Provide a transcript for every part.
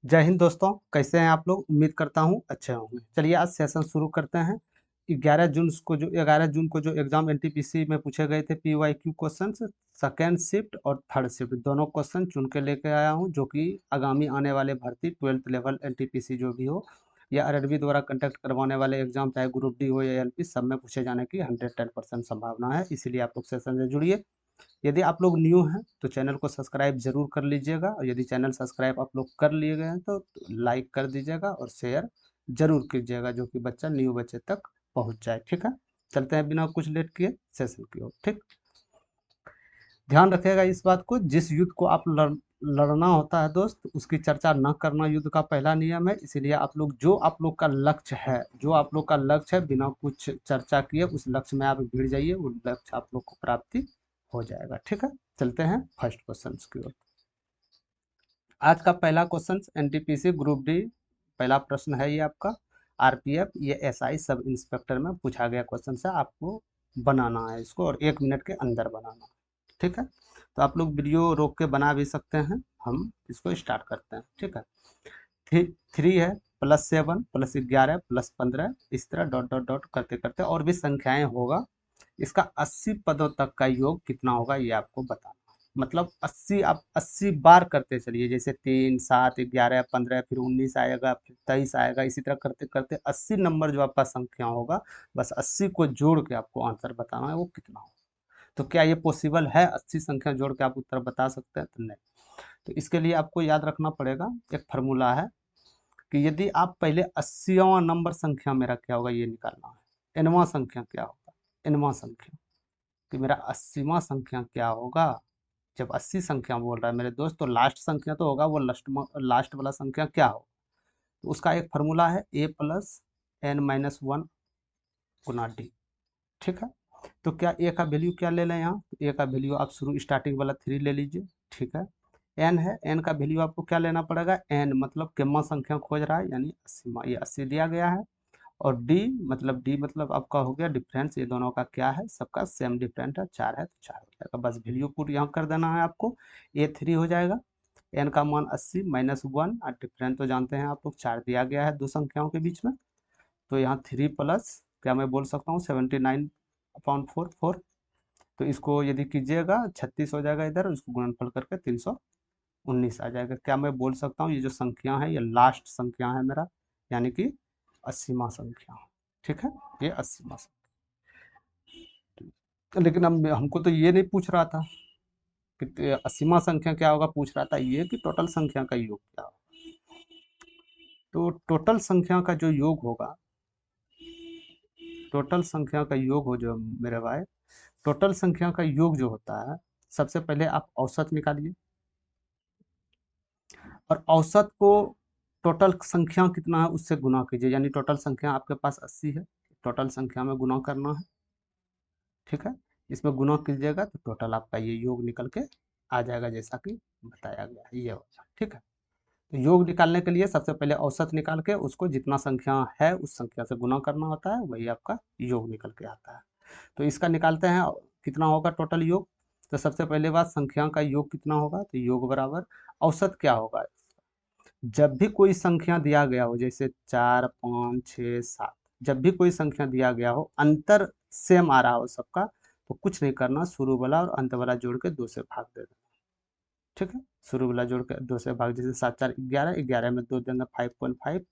जय हिंद दोस्तों, कैसे हैं आप लोग। उम्मीद करता हूँ अच्छे होंगे। चलिए आज सेशन शुरू करते हैं। 11 जून को जो एग्जाम एनटीपीसी में पूछे गए थे पीवाईक्यू क्वेश्चंस, सेकेंड शिफ्ट और थर्ड शिफ्ट दोनों क्वेश्चन चुन के लेके आया हूँ, जो कि आगामी आने वाले भर्ती 12th लेवल एनटीपीसी जो भी हो या आरआरबी द्वारा कंडक्ट करवाने वाले एग्जाम, चाहे ग्रुप डी हो या एलपी, सब में पूछे जाने की 110% संभावना है। इसीलिए आप लोग सेशन से जुड़िए। यदि आप लोग न्यू हैं तो चैनल को सब्सक्राइब जरूर कर लीजिएगा, और यदि चैनल सब्सक्राइब आप लोग कर लिए गए हैं तो लाइक कर दीजिएगा और शेयर जरूर कीजिएगा, जो कि बच्चा न्यू बच्चे तक पहुंच जाए। ठीक है, चलते हैं बिना कुछ लेट किए सेशन की ओर। ठीक, ध्यान रखिएगा इस बात को, जिस युद्ध को आप लड़ना होता है दोस्त, उसकी चर्चा न करना युद्ध का पहला नियम है। इसीलिए आप लोग जो आप लोग का लक्ष्य है, बिना कुछ चर्चा किए उस लक्ष्य में आप भिड़ जाइए, वो लक्ष्य आप लोग को प्राप्ति हो जाएगा। ठीक है, चलते हैं फर्स्ट क्वेश्चन की ओर। आज का पहला क्वेश्चन एनटीपीसी ग्रुप डी पहला प्रश्न है। ये आपका आरपीएफ ये एसआई सब इंस्पेक्टर में पूछा गया क्वेश्चन है। आपको बनाना है इसको, और 1 मिनट के अंदर बनाना है। ठीक है, तो आप लोग वीडियो रोक के बना भी सकते हैं। हम इसको स्टार्ट करते हैं। ठीक है, 3 है, +7 +11 +15, इस तरह डॉट डॉट डॉट करते करते और भी संख्याएं होगा। इसका 80 पदों तक का योग कितना होगा ये आपको बताना। मतलब 80 आप 80 बार करते चलिए, जैसे 3 7 11 15, फिर 19 आएगा, फिर 23 आएगा, इसी तरह करते करते 80 नंबर जो आपका संख्या होगा, बस 80 को जोड़ के आपको आंसर बताना है वो कितना होगा। तो क्या ये पॉसिबल है 80 संख्या जोड़ के आप उत्तर बता सकते हैं? तो नहीं। तो इसके लिए आपको याद रखना पड़ेगा, एक फार्मूला है कि यदि आप पहले 80वां नंबर संख्या मेरा क्या होगा ये निकालना है। एनवां संख्या क्या होगा, एनवां संख्या कि मेरा 80वां संख्या क्या होगा। जब 80 संख्या बोल रहा है मेरे दोस्त, तो लास्ट संख्या तो होगा, वो लास्ट वाला संख्या क्या होगा। तो उसका एक फार्मूला है a+n-1 गुना डी। ठीक है, तो क्या ए का वैल्यू क्या ले लें यहाँ, तो ए का वैल्यू आप शुरू स्टार्टिंग वाला 3 ले लीजिए। ठीक है, एन है, एन का वैल्यू आपको क्या लेना पड़ेगा, एन मतलब कितना संख्या खोज रहा है, यानी 80, ये 80 दिया गया है। और डी मतलब आपका हो गया डिफरेंस, ये दोनों का क्या है, सबका सेम डिफरेंट है, 4 है तो 4 हो जाएगा। बस वैल्यू पुट यहाँ कर देना है आपको, A3 हो जाएगा। एन का मान 80 -1, और डिफरेंस तो जानते हैं आप लोग 4 दिया गया है दो संख्याओं के बीच में। तो यहाँ 3 प्लस क्या मैं बोल सकता हूँ 79/4। तो इसको यदि कीजिएगा 36 हो जाएगा इधर, इसको गुणनफल करके 319 आ जाएगा। क्या मैं बोल सकता हूँ ये जो संख्या है ये लास्ट संख्या है मेरा, यानी कि 80वां संख्या। ठीक है, ये 80वां संख्या। लेकिन अब हमको तो ये नहीं पूछ रहा था कि 80वां संख्या क्या होगा, पूछ रहा था ये कि टोटल संख्या का योग क्या होगा। तो टोटल संख्या का जो योग होगा, टोटल संख्या का योग हो जो मेरे भाई, टोटल संख्या का योग जो होता है, सबसे पहले आप औसत निकालिए, और औसत को टोटल संख्या कितना है उससे गुना कीजिए। यानी टोटल संख्या आपके पास 80 है, टोटल संख्या में गुना करना है। ठीक है, इसमें गुना कीजिएगा तो टोटल आपका ये योग निकल के आ जाएगा, जैसा कि बताया गया है ये होगा। ठीक है, तो योग निकालने के लिए सबसे पहले औसत निकाल के उसको जितना संख्या है उस संख्या से गुना करना होता है, वही आपका योग निकल के आता है। तो इसका निकालते हैं कितना होगा टोटल योग। तो सबसे पहले बात, संख्या का योग कितना होगा, तो योग बराबर औसत क्या होगा। जब भी कोई संख्या दिया गया हो, जैसे 4 5 6 7, जब भी कोई संख्या दिया गया हो, अंतर सेम आ रहा हो सबका, तो कुछ नहीं करना, शुरू वाला और अंत वाला जोड़ के 2 से भाग दे देना। ठीक है, शुरू वाला जोड़ के 2 से भाग, जैसे 7 4 11, 11 में 2 देंगे 5.5।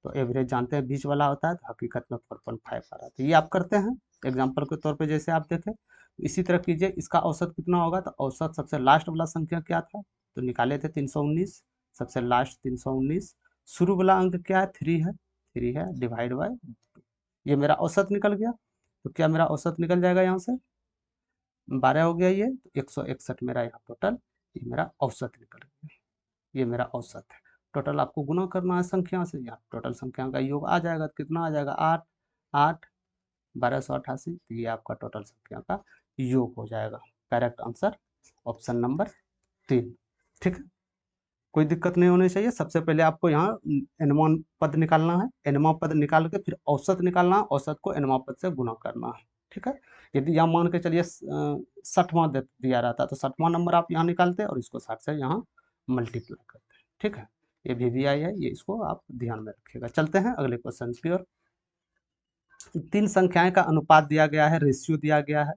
तो एवरेज जानते हैं 20 वाला होता है, तो हकीकत में 4.5 आ रहा है। तो ये आप करते हैं एग्जाम्पल के तौर पे, जैसे आप देखें इसी तरह कीजिए। इसका औसत कितना होगा, तो औसत सबसे लास्ट वाला संख्या क्या था, तो निकाले थे 319, सबसे लास्ट 319। शुरू वाला अंक क्या है, 3 है, 3 है डिवाइड बाय, ये मेरा औसत निकल गया। तो क्या मेरा औसत निकल जाएगा यहाँ से, 12 हो गया ये, तो 161 मेरा यहाँ टोटल, ये मेरा औसत निकल गया, ये मेरा औसत है। टोटल आपको गुना करना है संख्या से, यहाँ टोटल संख्या का योग आ जाएगा, तो कितना आ जाएगा 8 8 1288। तो ये आपका टोटल संख्या का योग हो जाएगा। Correct answer option number 3। ठीक है, कोई दिक्कत नहीं होनी चाहिए। सबसे पहले आपको यहाँ एनवां पद निकालना है, एनवां पद निकाल के फिर औसत निकालना है, औसत को एनवां पद से गुना करना है। ठीक है, यदि यहाँ मान के चलिए 60वां दिया रहता तो 60वां नंबर आप यहाँ निकालते और इसको 60 से यहाँ मल्टीप्लाई करते। ठीक है, ये VVI है, ये इसको आप ध्यान में रखिएगा। चलते हैं अगले क्वेश्चन की ओर। 3 संख्याएं का अनुपात दिया गया है, रेशियो दिया गया है।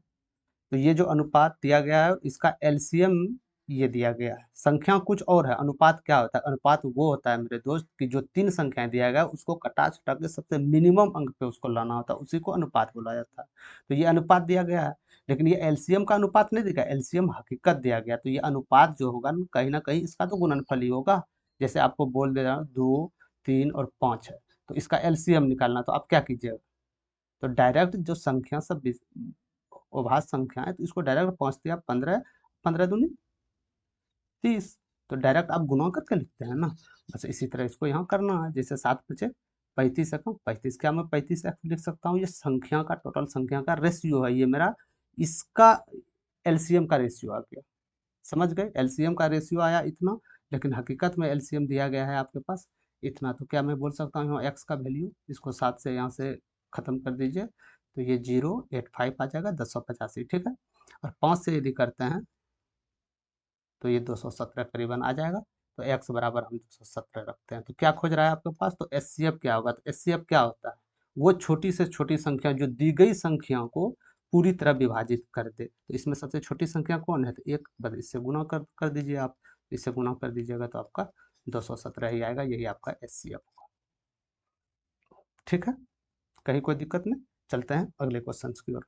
तो ये जो अनुपात दिया गया है इसका एलसीएम ये दिया गया है। संख्या कुछ और है, अनुपात क्या होता है? अनुपात वो होता है मेरे दोस्त कि जो 3 संख्याएं दिया गया है उसको कटा छटा के सबसे मिनिमम अंक पे उसको लाना होता है, उसी को अनुपात बोला जाता है। तो ये अनुपात दिया गया है, लेकिन ये एलसीएम का अनुपात नहीं दिया, एलसीएम हकीकत दिया गया। तो ये अनुपात जो होगा ना कहीं इसका तो गुणनफल ही होगा। जैसे आपको बोल दे रहा हूँ 2, 3 और 5 है, तो इसका एलसीएम निकालना, तो आप क्या कीजिएगा, तो डायरेक्ट जो संख्या सब अभाज्य संख्या है तो इसको डायरेक्ट 5 दिया 15, 15 दूनी 30, तो डायरेक्ट आप गुणा करके लिखते हैं ना। बस इसी तरह इसको यहाँ करना है। जैसे 7 बचे 35 एकम 35, क्या मैं 35 एक्स लिख सकता हूँ? ये संख्या का टोटल संख्या का रेशियो है ये मेरा, इसका एलसीएम का रेशियो आ गया। समझ गए? एलसीएम का रेशियो आया इतना, लेकिन हकीकत में एलसीएम दिया गया है आपके पास इतना। तो क्या मैं बोल सकता हूँ एक्स का वैल्यू, इसको 7 से यहाँ से खत्म कर दीजिए, तो ये 085 आ जाएगा 1085, ठीक है। और 5 से यदि करते हैं तो ये 217 करीबन आ जाएगा। तो एक्स बराबर हम 217 रखते हैं। तो क्या खोज रहा है आपके पास? तो एचसीएफ क्या होगा? तो एचसीएफ क्या होता है? वो छोटी से छोटी संख्या जो दी गई संख्या को पूरी तरह विभाजित कर दे। तो इसमें सबसे छोटी संख्या कौन है? तो एक, बस इससे गुना कर दीजिए आप, इससे गुना कर दीजिएगा तो आपका 217 ही आएगा, यही आपका एचसीएफ होगा। ठीक है, कहीं कोई दिक्कत नहीं। चलते हैं अगले क्वेश्चन की ओर।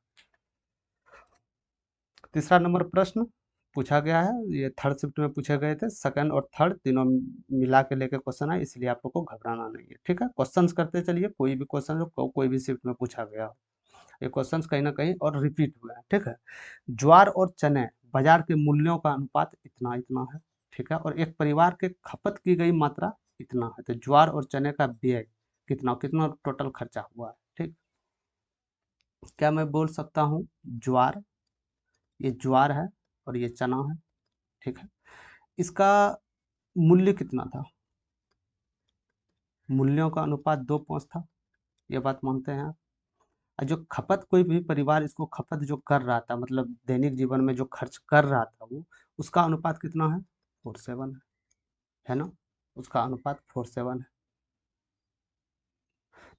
तीसरा नंबर प्रश्न पूछा गया है, ये थर्ड शिफ्ट में पूछे गए थे, सेकंड और थर्ड तीनों मिला के लेके क्वेश्चन है, इसलिए आप लोग को घबराना नहीं है। ठीक है, क्वेश्चंस करते चलिए, कोई भी क्वेश्चन जो कोई भी शिफ्ट में पूछा गया हो, ये क्वेश्चंस कहीं ना कहीं और रिपीट हुए हैं। ठीक है, ज्वार और चने बाजार के मूल्यों का अनुपात इतना इतना है। ठीक है, और एक परिवार के खपत की गई मात्रा इतना है। तो ज्वार और चने का व्यय कितना कितना टोटल खर्चा हुआ है। ठीक, क्या मैं बोल सकता हूँ ज्वार, ये ज्वार है और ये चना है। ठीक है, इसका मूल्य कितना था? मूल्यों का अनुपात 2:5 था, ये बात मानते हैं आप? और जो खपत कोई भी परिवार इसको खपत जो कर रहा था, मतलब दैनिक जीवन में जो खर्च कर रहा था वो, उसका अनुपात कितना है? 47 है ना, उसका अनुपात 47 है।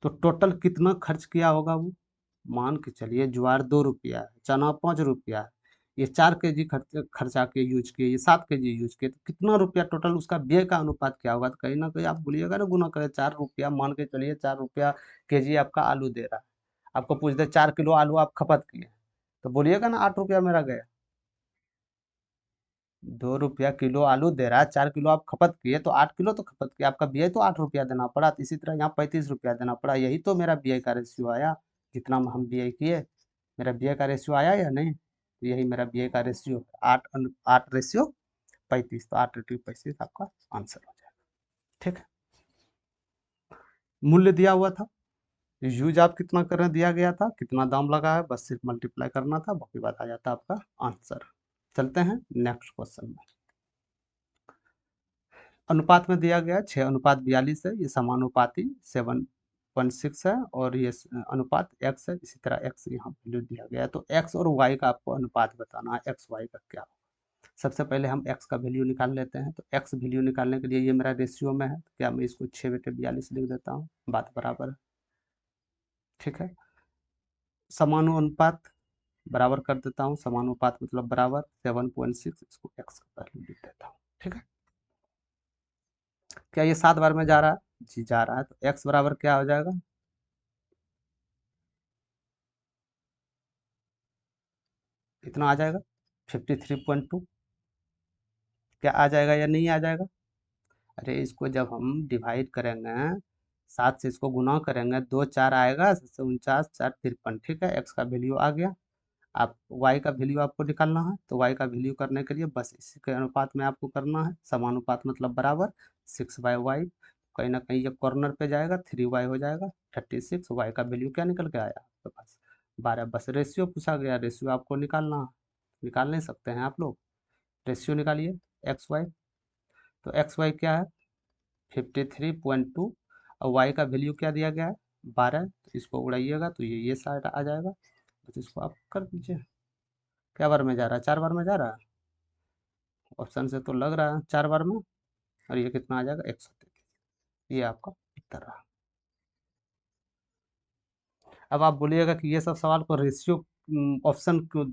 तो टोटल कितना खर्च किया होगा वो? मान के चलिए ज्वार 2 रुपया है, चना 5 रुपया है, ये 4 kg खर्चा के यूज किए, ये 7 kg यूज किए, तो कितना रुपया टोटल उसका व्यय का अनुपात क्या होगा? तो कहीं ना कहीं आप बोलिएगा ना, गुना करें 4 रुपया, मान के चलिए 4 रुपया केजी आपका आलू दे रहा है, आपको पूछ दे 4 किलो आलू आप खपत किए, तो बोलिएगा ना 8 रुपया मेरा गया। 2 रुपया किलो आलू दे रहा है, 4 किलो आप खपत किए, तो 8 किलो तो खपत किया, आपका व्यय तो 8 रुपया देना पड़ा। तो इसी तरह यहाँ 35 रुपया देना पड़ा, यही तो मेरा व्यय का रेशियो आया, जितना हम व्यय किए, मेरा व्यय का रेशियो आया या नहीं? तो यही मेरा व्यय का रेशियो 8:8:35, तो 8/35 आपका आंसर हो जाएगा। ठीक है, मूल्य दिया हुआ था, यूज आप कितना कर रहे हैं दिया गया था, कितना दाम लगा है, बस सिर्फ मल्टीप्लाई करना था, बाकी बात आ जाता आपका आंसर। चलते हैं नेक्स्ट क्वेश्चन में। अनुपात में दिया गया 6:42 है, ये समानुपाती 7.6 है, और ये अनुपात x है, इसी तरह x यहाँ वैल्यू दिया गया है। तो x और y का आपको अनुपात बताना है, x y का क्या होगा। सबसे पहले हम x का वैल्यू निकाल लेते हैं। तो x वैल्यू निकालने के लिए ये मेरा रेशियो में है, तो क्या मैं इसको 6/42 लिख देता हूँ, बात बराबर है। ठीक है, समानुपात बराबर कर देता हूँ, समानुपात मतलब बराबर 7.6, इसको x का वैल्यू लिख देता हूँ। ठीक है, क्या ये 7 बार में जा रहा है? जी जा रहा है, तो x बराबर क्या हो जाएगा? कितना आ जाएगा? 53.2। क्या आ जाएगा या नहीं आ जाएगा? अरे इसको जब हम डिवाइड करेंगे, 7 से इसको गुना करेंगे, 2 4 आएगा, 7 49 4 53। ठीक है, एक्स का वैल्यू आ गया। आप वाई का वैल्यू आपको निकालना है, तो वाई का वैल्यू करने के लिए बस इसी के अनुपात में आपको करना है, समानुपात मतलब बराबर 6/y। कहीं ना कहीं ये कॉर्नर पे जाएगा, 3y हो जाएगा 36। वाई का वैल्यू क्या निकल के आया आपके पास? 12। बस रेशियो पूछा गया, रेशियो आपको निकालना है, निकाल नहीं सकते हैं आप लोग? रेशियो निकालिए एक्स वाई। तो एक्स वाई क्या है? 53.2, और वाई का वैल्यू क्या दिया गया है? 12। तो इसको उड़ाइएगा तो ये साइड आ जाएगा, तो इसको आप कर दीजिए। क्या बार में जा रहा है? 4 बार में जा रहा है, ऑप्शन से तो लग रहा है 4 बार में। और ये कितना आ जाएगा? 133। ये आपका उत्तर रहा। अब आप बोलिएगा कि ये सब सवाल को रेशियो ऑप्शन क्यों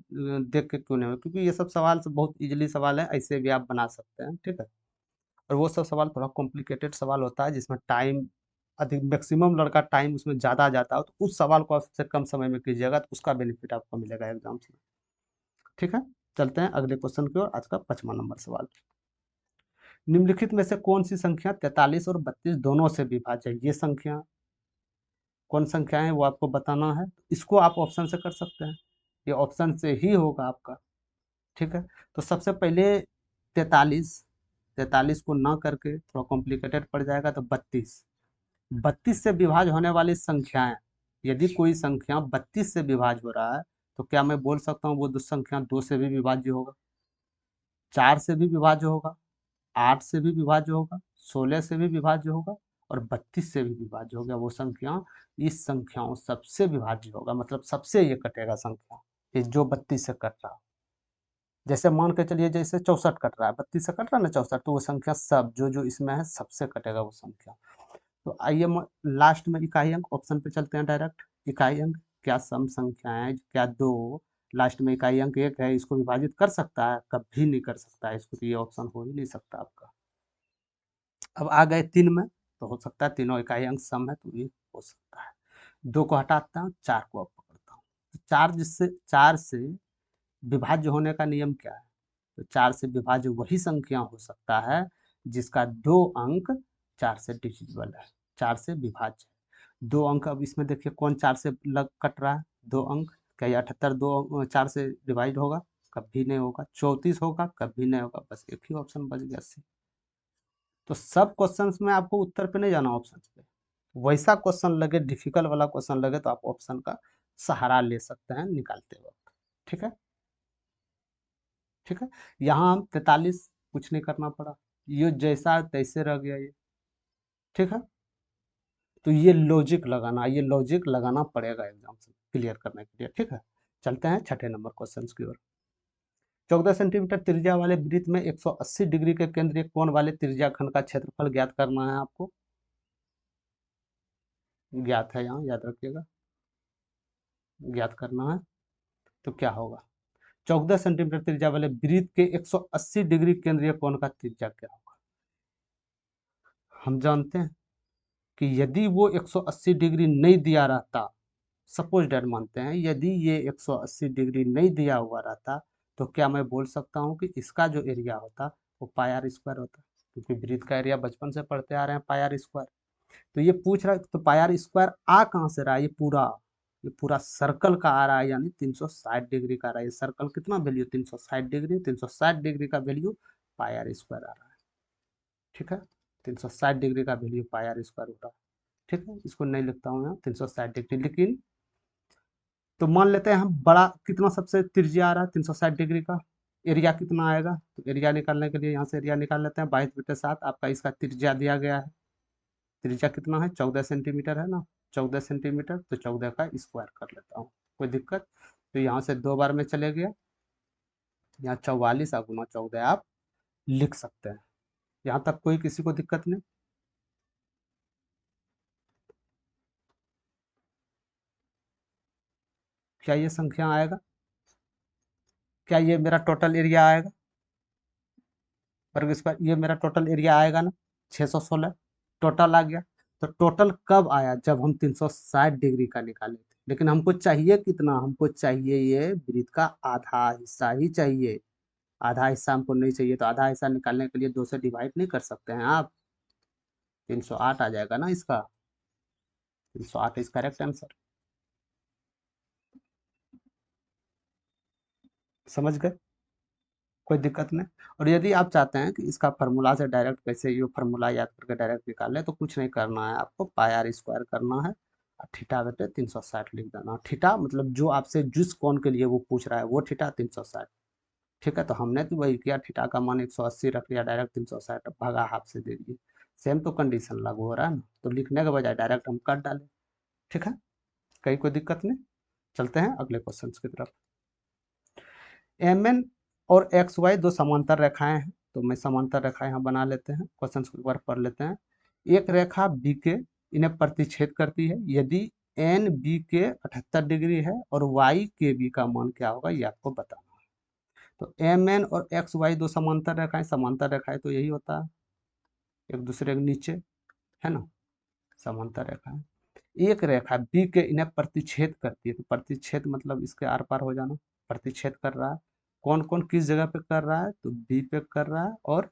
देख के क्यों नहीं हो, क्योंकि ये सब सवाल से बहुत इजीली सवाल है, ऐसे भी आप बना सकते हैं, ठीक है। और वो सब सवाल थोड़ा कॉम्प्लिकेटेड सवाल होता है जिसमें टाइम अधिक, मैक्सिमम लड़का टाइम उसमें ज़्यादा जाता है, तो उस सवाल को आप सबसे कम समय में कीजिएगा तो उसका बेनिफिट आपको मिलेगा एग्जाम्स में, ठीक है। चलते हैं अगले क्वेश्चन की ओर। आज का 5वां नंबर सवाल, निम्नलिखित में से कौन सी संख्या 43 और 32 दोनों से विभाज्य है? ये संख्या कौन संख्या है वो आपको बताना है। इसको आप ऑप्शन से कर सकते हैं, ये ऑप्शन से ही होगा आपका, ठीक है। तो सबसे पहले 43, 43 को ना करके थोड़ा कॉम्प्लिकेटेड पड़ जाएगा, तो 32, 32 से विभाज्य होने वाली संख्याएं, यदि कोई संख्या 32 से विभाज्य हो रहा है तो क्या मैं बोल सकता हूँ वो दो संख्या 2 से भी विभाज्य होगा, 4 से भी विभाज्य होगा, 8 से भी विभाज्य होगा, 16 से भी विभाज्य होगा और 32 से भी विभाज्य होगा। वो संख्या इस संख्याओं सबसे विभाज्य होगा, मतलब सबसे ये कटेगा संख्या, ये जो 32 से कट रहा। जैसे मान के चलिए जैसे 64 कट रहा है, 32 से कट रहा है ना 64, तो वो संख्या सब जो जो इसमें है सबसे कटेगा वो संख्या। तो आइए लास्ट में इकाई अंक ऑप्शन पे चलते हैं डायरेक्ट। इकाई अंक क्या सम संख्याएं, क्या दो लास्ट में इकाई अंक 1 है, इसको विभाजित कर सकता है? कभी नहीं कर सकता है इसको, तो ये ऑप्शन हो ही नहीं सकता आपका। अब आ गए 3 में, तो हो सकता है तीनों इकाई अंक सम है, तो ये हो सकता है। 2 को हटाता हूँ, 4 को अब पकड़ता हूँ। तो 4 से विभाज्य होने का नियम क्या है? तो 4 से विभाज्य वही संख्या हो सकता है जिसका 2 अंक 4 से डिविजिबल है, 4 से विभाज्य। 2 अंक, अब इसमें देखिए कौन 4 से लग कट रहा है, 2 अंक। क्या ये 78 4 से डिवाइड होगा? कभी नहीं होगा। 34 होगा? कभी नहीं होगा। बस एक ही ऑप्शन बच गया सी। तो सब क्वेश्चंस में आपको उत्तर पे नहीं जाना, ऑप्शन पे। वैसा क्वेश्चन लगे, डिफिकल्ट वाला क्वेश्चन लगे, तो आप ऑप्शन का सहारा ले सकते हैं निकालते वक्त, ठीक है। ठीक है, यहाँ हम 43 कुछ नहीं करना पड़ा, ये जैसा तैसे रह गया ये, ठीक है। तो ये लॉजिक लगाना पड़ेगा एग्जाम से क्लियर करने के लिए, ठीक है। चलते हैं छठे नंबर क्वेश्चन की ओर। 14 सेंटीमीटर त्रिज्या वाले वृत्त में 180 डिग्री के केंद्रीय कोण वाले त्रिज्या खंड का क्षेत्रफल ज्ञात करना है आपको। ज्ञात है, यहाँ याद रखिएगा, ज्ञात करना है। तो क्या होगा? 14 सेंटीमीटर त्रिज्या वाले वृत्त के 180 डिग्री केंद्रीय कोण का त्रिज्या क्या होगा? हम जानते हैं कि यदि वो 180 डिग्री नहीं दिया रहता, सपोज डेट मानते हैं, यदि ये 180 डिग्री नहीं दिया हुआ रहता, तो क्या मैं बोल सकता हूँ कि इसका जो एरिया होता वो पाई आर स्क्वायर होता? क्योंकि वृत्त का एरिया बचपन से पढ़ते आ रहे हैं पाई आर स्क्वायर। तो ये पूछ रहा है, तो पाई आर स्क्वायर आ कहाँ से रहा है? ये पूरा सर्कल का आ रहा है, यानी 360 डिग्री का आ रहा है। ये सर्कल कितना वैल्यू? 360 डिग्री, 360 डिग्री का वैल्यू पाई आर स्क्वायर आ रहा है, ठीक है। 360 डिग्री का वैल्यू पाई आर स्क्वायर होता है, ठीक है। इसको नहीं लिखता हूँ यहाँ 360 डिग्री, लेकिन तो मान लेते हैं हम बड़ा कितना सबसे त्रिज्या आ रहा है 360 डिग्री का, एरिया कितना आएगा? तो एरिया निकालने के लिए यहाँ से एरिया निकाल लेते हैं, 22/7 आपका इसका त्रिज्या दिया गया है। त्रिज्या कितना है? 14 सेंटीमीटर है ना, 14 सेंटीमीटर, तो 14 का स्क्वायर कर लेता हूँ, कोई दिक्कत? तो यहाँ से 2 बार में चले गया, यहाँ 44 गुना 14 आप लिख सकते हैं। यहाँ तक कोई किसी को दिक्कत नहीं? क्या ये संख्या आएगा? क्या ये मेरा टोटल एरिया आएगा वर्ग स्क्वायर? ये मेरा टोटल एरिया आएगा ना, 616 टोटल आ गया। तो टोटल कब आया? जब हम 360 डिग्री का निकाले थे। लेकिन हमको चाहिए कितना? हमको चाहिए ये वृत्त का आधा हिस्सा ही चाहिए, आधा हिस्सा हमको नहीं चाहिए। तो आधा हिस्सा निकालने के लिए 2 से डिवाइड नहीं कर सकते हैं आप? 308 आ जाएगा ना इसका, 308 इज करेक्ट आंसर। समझ गए? कोई दिक्कत नहीं। और यदि आप चाहते हैं कि इसका फार्मूला से डायरेक्ट कैसे ये फार्मूला याद करके डायरेक्ट निकालें, तो कुछ नहीं करना है आपको, पाई आर स्क्वायर करना है और थीटा बटे 360 लिख देना। थीटा मतलब जो आपसे जिस कोण के लिए वो पूछ रहा है वो थीटा 360, ठीक है। तो हमने तो वही किया, थीटा का मान 180 रख लिया, डायरेक्ट 360 भागा हाफ से दे दिए। सेम तो कंडीशन लागू हो रहा है ना, तो लिखने के बजाय डायरेक्ट हम कर डालें, ठीक है। कहीं कोई दिक्कत नहीं। चलते हैं अगले क्वेश्चन की तरफ। एम एन और एक्स वाई दो समांतर रेखाएं हैं, तो मैं समांतर रेखा यहाँ बना लेते हैं, क्वेश्चन को एक बार पढ़ लेते हैं। एक रेखा बी के इन्हें प्रतिच्छेद करती है। यदि एन बी के 78 डिग्री है और वाई के बी का मान क्या होगा ये आपको बताना है। तो एम एन और एक्स वाई दो समांतर रेखाएं तो यही होता है, एक दूसरे के नीचे, है ना, समांतर रेखा है। एक रेखा बी के इन्हें प्रतिच्छेद करती है, तो प्रतिच्छेद मतलब इसके आर पार हो जाना, प्रतिच्छेद कर रहा है। कौन कौन किस जगह पे कर रहा है, तो बी पे कर रहा है और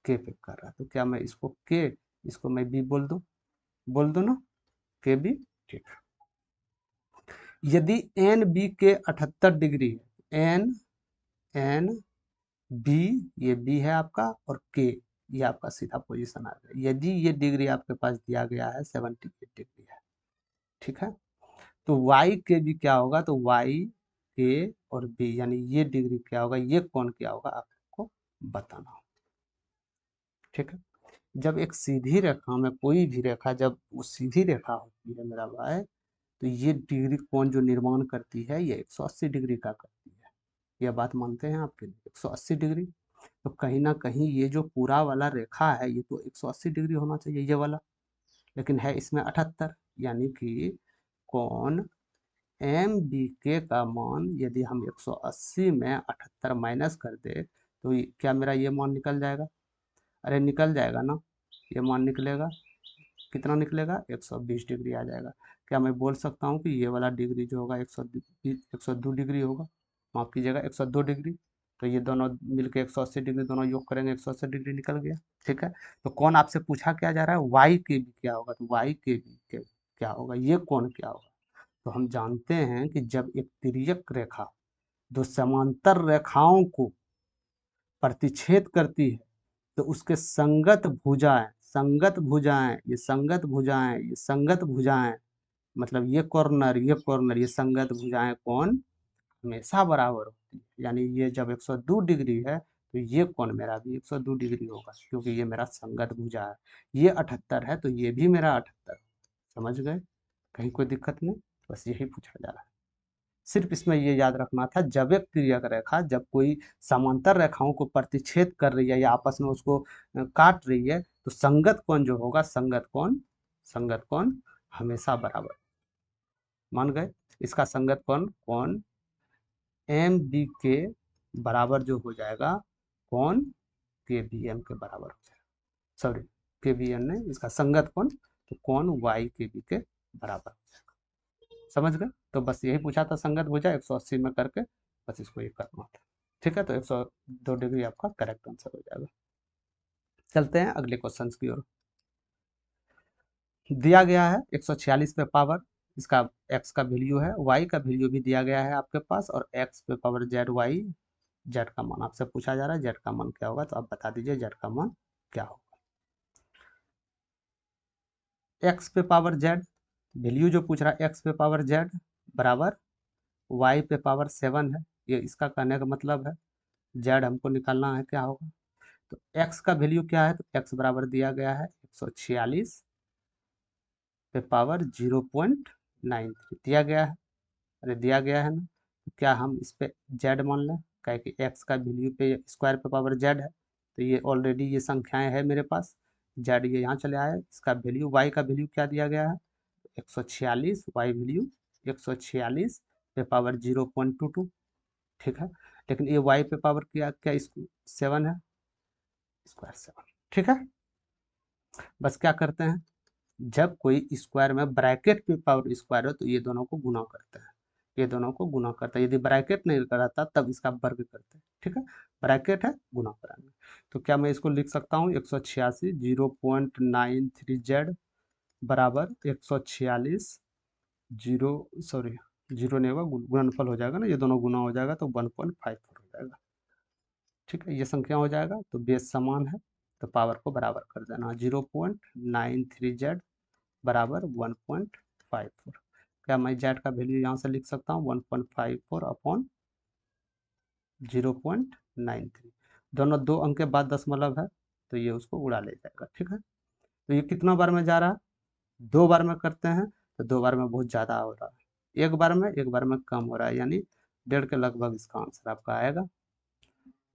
के पे कर रहा है। तो क्या मैं इसको के, इसको मैं बी बोल दूं ना, के बी, ठीक है। यदि एन बी के 78 डिग्री है, एन एन बी, ये बी है आपका, और के ये आपका सीधा पोजीशन आ गया। यदि ये डिग्री आपके पास दिया गया है 78 डिग्री है, ठीक है, तो y के भी क्या होगा, तो y के और b यानी ये डिग्री क्या होगा, ये कोण क्या होगा आपको बताना हो, ठीक है। जब एक सीधी रेखा में कोई भी रेखा, जब वो सीधी रेखा होती है मेरा भाई, तो ये डिग्री कोण जो निर्माण करती है ये 180 डिग्री का करती है। यह बात मानते हैं आपके लिए, 180 डिग्री। तो कहीं ना कहीं ये जो पूरा वाला रेखा है ये तो 180 डिग्री होना चाहिए ये वाला, लेकिन है इसमें 78, यानी कि कोण एम बी के का मान यदि हम 180 में 78 माइनस कर दे तो क्या मेरा ये मान निकल जाएगा, अरे निकल जाएगा ना, ये मान निकलेगा, कितना निकलेगा, 120 डिग्री आ जाएगा। क्या मैं बोल सकता हूँ कि ये वाला डिग्री जो होगा 102 डिग्री होगा, माफ कीजिएगा 102 डिग्री। तो ये दोनों मिलकर 180 डिग्री, दोनों योग करेंगे 180 डिग्री निकल गया, ठीक है। तो कौन आपसे पूछा क्या जा रहा है, वाई के भी क्या होगा, तो वाई के भी क्या होगा, ये कौन क्या होगा। तो हम जानते हैं कि जब एक तिर्यक रेखा दो समांतर रेखाओं को प्रतिच्छेद करती है तो उसके संगत भुजाएं, मतलब ये कॉर्नर, ये संगत भुजाएं कौन हमेशा बराबर होती है। यानी ये जब 102 डिग्री है तो ये कोण मेरा भी 102 डिग्री होगा, क्योंकि ये मेरा संगत भुजा है। ये 78 है तो ये भी मेरा 78, समझ गए, कहीं कोई दिक्कत नहीं, बस यही पूछा जा रहा है। सिर्फ इसमें ये याद रखना था, जब एक तिर्यक रेखा जब कोई समांतर रेखाओं को प्रतिच्छेद कर रही है या आपस में उसको काट रही है तो संगत कोण जो होगा, संगत कोण हमेशा बराबर, मान गए। इसका संगत कोण कोण एम बी के बराबर जो हो जाएगा, कोण के बी एम के बराबर हो जाएगा, सॉरी के बी एम नहीं, इसका संगत कोण तो कोण वाई के बी के बराबर हो जाएगा, समझ गए। तो बस यही पूछा था, संगत भुजा 180 में करके बस इसको ये करना था, ठीक है। तो 102 डिग्री आपका करेक्ट आंसर हो जाएगा। चलते हैं अगले क्वेश्चन की ओर। दिया गया है 146 पे पावर, इसका x का वैल्यू है, y का वैल्यू भी दिया गया है आपके पास, और x पे पावर z y, z का मान आपसे पूछा जा रहा है, z का मान क्या होगा, तो आप बता दीजिए z का मान क्या होगा। x पे पावर z वैल्यू जो पूछ रहा है, x पे पावर z बराबर y पे पावर 7 है, ये इसका कहने का मतलब है। z हमको निकालना है क्या होगा, तो x का वैल्यू क्या है, तो x बराबर दिया गया है 146 पे पावर 0.93 दिया गया है, अरे दिया गया है ना, तो क्या हम इस पे z मान लें, क्या कि x का वैल्यू पे स्क्वायर पे पावर z है, तो ये ऑलरेडी ये संख्याएं है मेरे पास, z ये यहाँ चले आए, इसका वैल्यू y का वैल्यू क्या दिया गया है 146, y वैल्यू 146 पे पावर 0.22, ठीक है। लेकिन ये y पे पावर क्या क्या 7 है, स्क्वायर 7, ठीक है। बस क्या करते हैं, जब कोई स्क्वायर में ब्रैकेट पे पावर स्क्वायर हो तो ये दोनों को गुना करते हैं, ये दोनों को गुना करते हैं, यदि ब्रैकेट नहीं रहता तब इसका वर्ग करते हैं, ठीक है। ब्रैकेट है, गुना कराएंगे। तो क्या मैं इसको लिख सकता हूँ 186 0.93 z बराबर 146 जीरो, सॉरी जीरो नहीं होगा, गुणनफल हो जाएगा ना, ये दोनों गुना हो जाएगा तो 1.54 हो जाएगा, ठीक है। ये संख्या हो जाएगा तो बेस समान है तो पावर को बराबर कर देना, 0.93 z बराबर 1.54। क्या मैं जेड का वैल्यू यहाँ से लिख सकता हूँ 1.54 अपॉन 0.93, दोनों दो अंक के बाद दशमलव है तो ये उसको उड़ा ले जाएगा, ठीक है। तो ये कितना बार में जा रहा है, दो बार में करते हैं तो दो बार में बहुत ज़्यादा हो रहा है, एक बार में कम हो रहा है, यानी 1.5 के लगभग इसका आंसर आपका आएगा।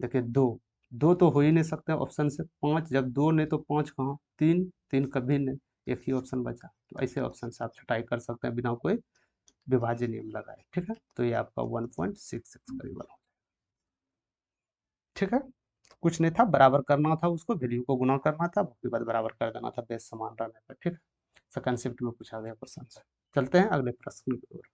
देखिए दो दो तो हो ही नहीं सकते ऑप्शन से, पाँच जब दो नहीं तो पाँच कहाँ, तीन, तीन कभी नहीं, एक ही ऑप्शन बचा। तो ऐसे ऑप्शन से आप छटाई कर सकते हैं बिना कोई विभाज्य नियम लगाए। ठीक है, तो ये आपका 1.66 करीबन हो। ठीक है, कुछ नहीं था, बराबर करना था, उसको वैल्यू को गुना करना था, उसके बाद बराबर कर देना था बेस समान रहने पर। ठीक है, सेकंड शिफ्ट में पूछा गया क्वेश्चन से। चलते हैं अगले प्रश्न की ओर।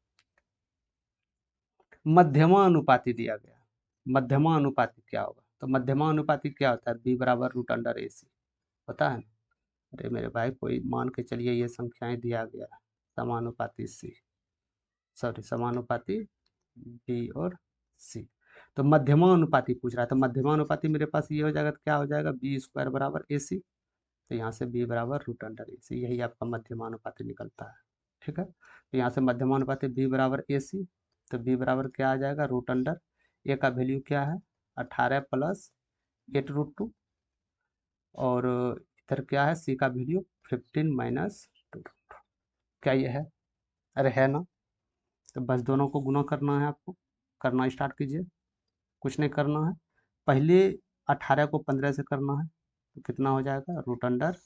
मध्यमा अनुपाती दिया गया, मध्यमा अनुपाती क्या होगा? तो मध्यमा अनुपाती क्या होता है? बी बराबर रूट अंडर ए सी, पता है ना? अरे मेरे भाई, कोई मान के चलिए ये संख्याएं दिया गया है, समानुपाती सी, सॉरी समानुपाती बी और सी। तो मध्यमा अनुपाती पूछ रहा है, तो मध्यमा अनुपाती मेरे पास ये हो जाएगा, तो क्या हो जाएगा, बी स्क्वायर बराबर ए सी। तो यहाँ से बी बराबर रूट अंडर ए सी, यही आपका मध्यमा अनुपाती निकलता है। ठीक है, तो यहाँ से मध्यमा अनुपाती बी बराबर ए सी, तो बी बराबर क्या आ जाएगा, रूट अंडर ए का वैल्यू क्या है, 18 प्लस 8√2, और इधर क्या है, सी का वैल्यू 15 माइनस 2। क्या ये है? अरे है ना, तो बस दोनों को गुना करना है आपको, करना स्टार्ट कीजिए, कुछ नहीं करना है। पहले 18 को 15 से करना है, तो कितना हो जाएगा, रूट अंडर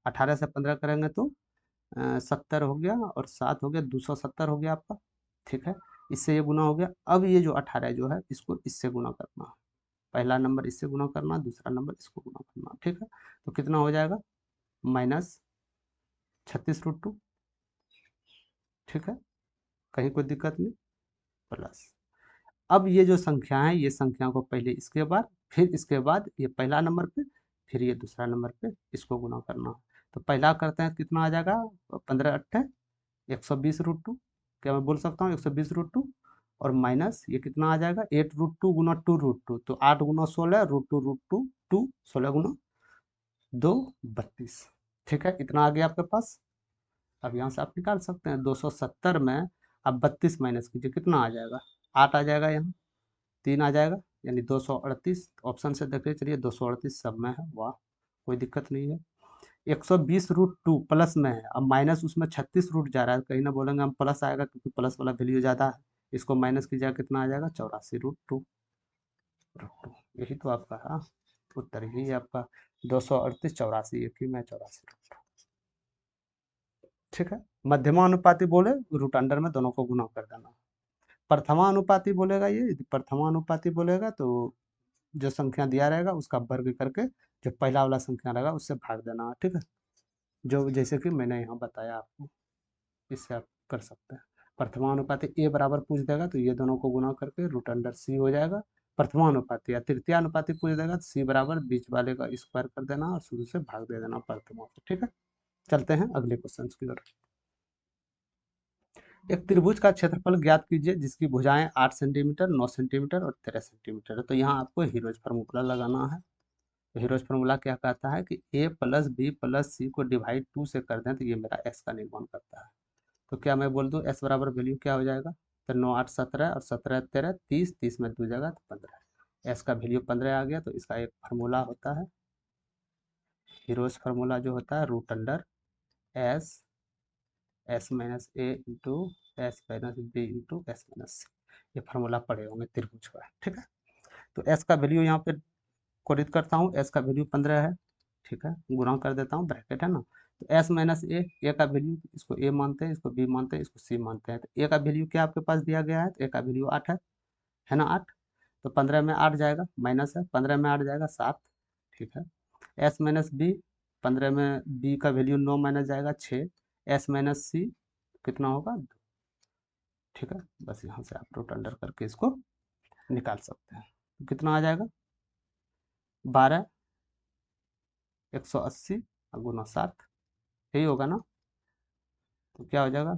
18 से 15 करेंगे तो 70 हो गया, और 7 हो गया, 270 हो गया आपका। ठीक है, इससे ये गुना हो गया। अब ये जो 18 जो है, इसको इससे गुना करना है, पहला नंबर इससे गुना करना, दूसरा नंबर इसको गुना करना। ठीक है, तो कितना हो जाएगा, माइनस 36√2। ठीक है, कहीं कोई दिक्कत नहीं, प्लस। अब ये जो संख्या है, ये संख्या को पहले इसके बाद, फिर इसके बाद ये पहला नंबर पे, फिर ये दूसरा नंबर पे, इसको गुना करना है। तो पहला करते हैं, कितना आ जाएगा, 15 अट्ठे 120√2, क्या मैं बोल सकता हूँ 120√2, और माइनस ये कितना आ जाएगा, 8√2 गुना 2√2, तो 8 गुना 16, √2 2, 16 गुना 2 32। ठीक है, इतना आ गया आपके पास। अब यहाँ से आप निकाल सकते हैं, 270 में अब 32 माइनस कीजिए, कितना आ जाएगा, 8 आ जाएगा, यहाँ 3 आ जाएगा, यानी 238। ऑप्शन से देखिए, चलिए 238 सब में है, वाह, कोई दिक्कत नहीं है। 120√2 प्लस में है, अब माइनस उसमें 36 रूट जा रहा है, कहीं ना बोलेंगे हम प्लस आएगा क्योंकि प्लस वाला वैल्यू ज़्यादा है, इसको माइनस कीजिएगा, कितना आ जाएगा, 84√2। यही तो आपका, हाँ, उत्तर यही है आपका, 238 84, एक ही में 84। ठीक है, मध्यमा अनुपाती बोले रूट अंडर में दोनों को गुना कर देना। प्रथमा अनुपाती बोलेगा, ये यदि प्रथमा अनुपाती बोलेगा तो जो संख्या दिया रहेगा उसका वर्ग करके जो पहला वाला संख्या रहेगा उससे भाग देना। ठीक है, जो जैसे कि मैंने यहाँ बताया आपको, इससे आप कर सकते हैं। प्रथमानुपाती ए बराबर पूछ देगा तो ये दोनों को गुना करके रूट अंडर सी हो जाएगा। प्रथमानुपाती या तृतीय अनुपाती पूछ देगा तो सी बराबर बीच वाले का स्क्वायर कर देना और शुरू से भाग दे देना प्रथमा से। ठीक है, चलते हैं अगले क्वेश्चन की ओर। एक त्रिभुज का क्षेत्रफल ज्ञात कीजिए जिसकी भुजाएं 8 सेंटीमीटर, 9 सेंटीमीटर और 13 सेंटीमीटर है। तो यहाँ आपको हीरोज फार्मूला लगाना है। तो हीरोज फार्मूला क्या कहता है कि ए प्लस बी प्लस सी को डिवाइड 2 से कर दें तो ये मेरा एक्स का निर्माण करता है। तो क्या मैं बोल दूं, एस बराबर वैल्यू क्या हो जाएगा, तो 9 8 17 और 17 13 30, 30 में 2 जगह तो 15। एस का वैल्यू 15 आ गया। तो इसका एक फार्मूला होता है, हीरोज फार्मूला जो होता है, root under s s minus a into s minus b into s minus c. ये फार्मूला पढ़े होंगे त्रिभुज का। ठीक है, तो एस का वैल्यू यहाँ पे कोडित करता हूँ, एस का वैल्यू 15 है। ठीक है, गुणा कर देता हूँ, ब्रैकेट है ना। तो एस माइनस ए का वैल्यू, इसको ए मानते हैं, इसको बी मानते हैं, इसको सी मानते हैं। तो ए का वैल्यू क्या आपके पास दिया गया है, तो ए का वैल्यू 8 है ना, 8। तो 15 में 8 जाएगा, माइनस है, 15 में 8 जाएगा 7। ठीक है, एस माइनस बी, 15 में बी का वैल्यू 9 माइनस जाएगा 6। एस माइनस सी कितना होगा, 2। ठीक है, बस यहाँ से आप रूट अंडर करके इसको निकाल सकते हैं। तो कितना आ जाएगा, 12 180 गुना 7, यही होगा ना। तो क्या हो जाएगा,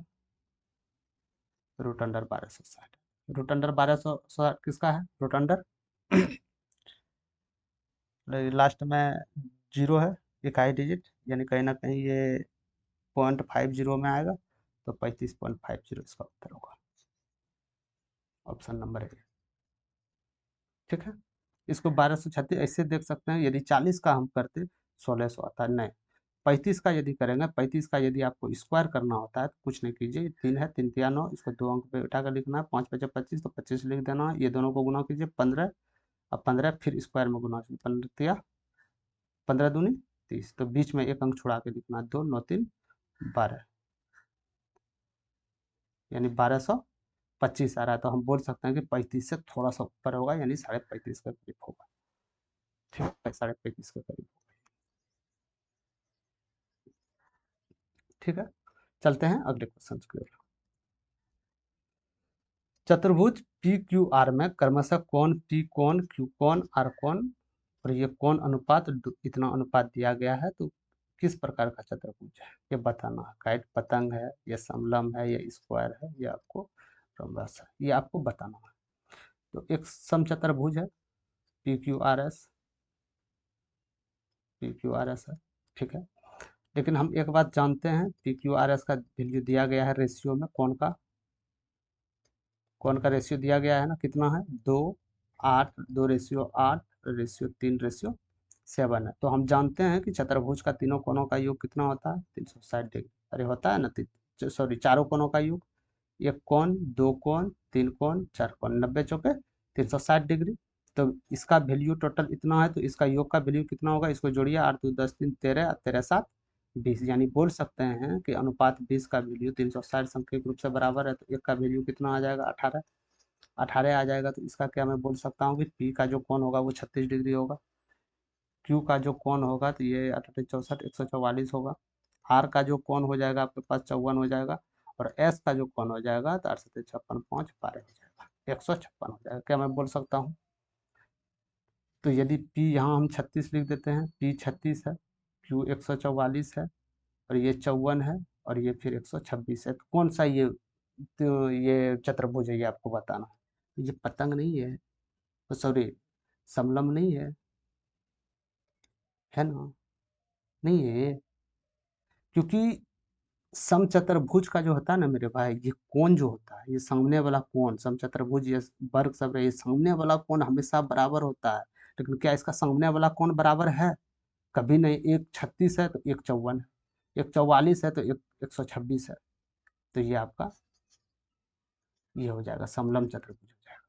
रूट अंडर 1260। रूट अंडर 1260 किसका है, रूट अंडर लास्ट में जीरो है, इकाई डिजिट, यानी कहीं ना कहीं ये 0.50 में आएगा। तो 35.50 इसका उत्तर होगा, ऑप्शन नंबर ए। ठीक है, इसको 1236 ऐसे देख सकते हैं, यदि 40 का हम करते 1600 आता है, नहीं 35 का यदि करेंगे, 35 का यदि आपको स्क्वायर करना होता है तो कुछ नहीं कीजिए, 3 है, 3 9, इसको 2 अंक पे उठा कर लिखना है, 5 5 25, तो 25 लिख देना है। ये दोनों को गुना कीजिए, 15 अब 15 फिर स्क्वायर में गुना, 15 15 दूनी 30, तो बीच में एक अंक छुड़ा के लिखना, 2 9 3 12, यानी 1225 आ रहा है। तो हम बोल सकते हैं कि 35 से थोड़ा सा ऊपर होगा, यानी 35.5 के करीब होगा। ठीक है, 35.5 के करीब। ठीक है, चलते हैं अगले क्वेश्चन की ओर। चतुर्भुज पी क्यू आर में क्रमशः कोण पी कोण क्यू कोण आर कोण और ये कोण अनुपात इतना अनुपात दिया गया है, तो किस प्रकार का चतुर्भुज है ये बताना है। काइट पतंग है, या समलंब है, या स्क्वायर है, या आपको रोम्बस है, ये आपको बताना है। तो एक समचतुर्भुज है, P Q R S, P Q R S है। ठीक है, लेकिन हम एक बात जानते हैं, पी क्यू आर एस का वैल्यू दिया गया है रेशियो में, कोण का रेशियो दिया गया है ना, कितना है 2 8, 2:8, रेशियो 3:7 है। तो हम जानते हैं कि चतुर्भुज का तीनों कोणों का योग कितना होता है, 360 डिग्री। अरे होता है ना, सॉरी, चारों कोणों का योग, एक कोण, दो कोण, तीन कोण, चार कोण, 90 चौके 360 डिग्री। तो इसका वैल्यू टोटल इतना है, तो इसका योग का वैल्यू कितना होगा, इसको जोड़िए, 8 2 10 3 13, 13 7 20, यानी बोल सकते हैं कि अनुपात 20 का वैल्यू 360 संख्यक रूप से बराबर है। तो एक का वैल्यू कितना आ जाएगा, 18, 18 आ जाएगा। तो इसका क्या मैं बोल सकता हूँ कि पी का जो कोण होगा वो 36 डिग्री होगा, क्यू का जो कोण होगा तो ये 18 64 144 होगा, आर का जो कोण हो जाएगा आपके पास 54 हो जाएगा, और एस का जो कोण हो जाएगा तो 8 7 56 5 12 हो जाएगा, 156 हो जाएगा। क्या मैं बोल सकता हूँ। तो यदि P यहाँ हम 36 लिख देते हैं, P 36 है, Q 144 है, और ये 54 है, और ये फिर 126 है। तो कौन सा ये, तो ये चतुर्भुज है, ये आपको बताना है। ये पतंग नहीं है, तो सॉरी, समलंब नहीं है ना, नहीं है ये। क्योंकि समचतुर्भुज का जो होता है ना मेरे भाई, ये कोण जो होता है, ये सामने वाला कोण, समचतुर्भुज ये वर्ग सब है, ये सामने वाला कोण हमेशा बराबर होता है। लेकिन क्या इसका सामने वाला कोण बराबर है, कभी नहीं। एक 36 है तो एक 54 है, एक 44 है तो एक 126 है। तो ये आपका ये हो जाएगा, समलंब चतुर्भुज हो जाएगा।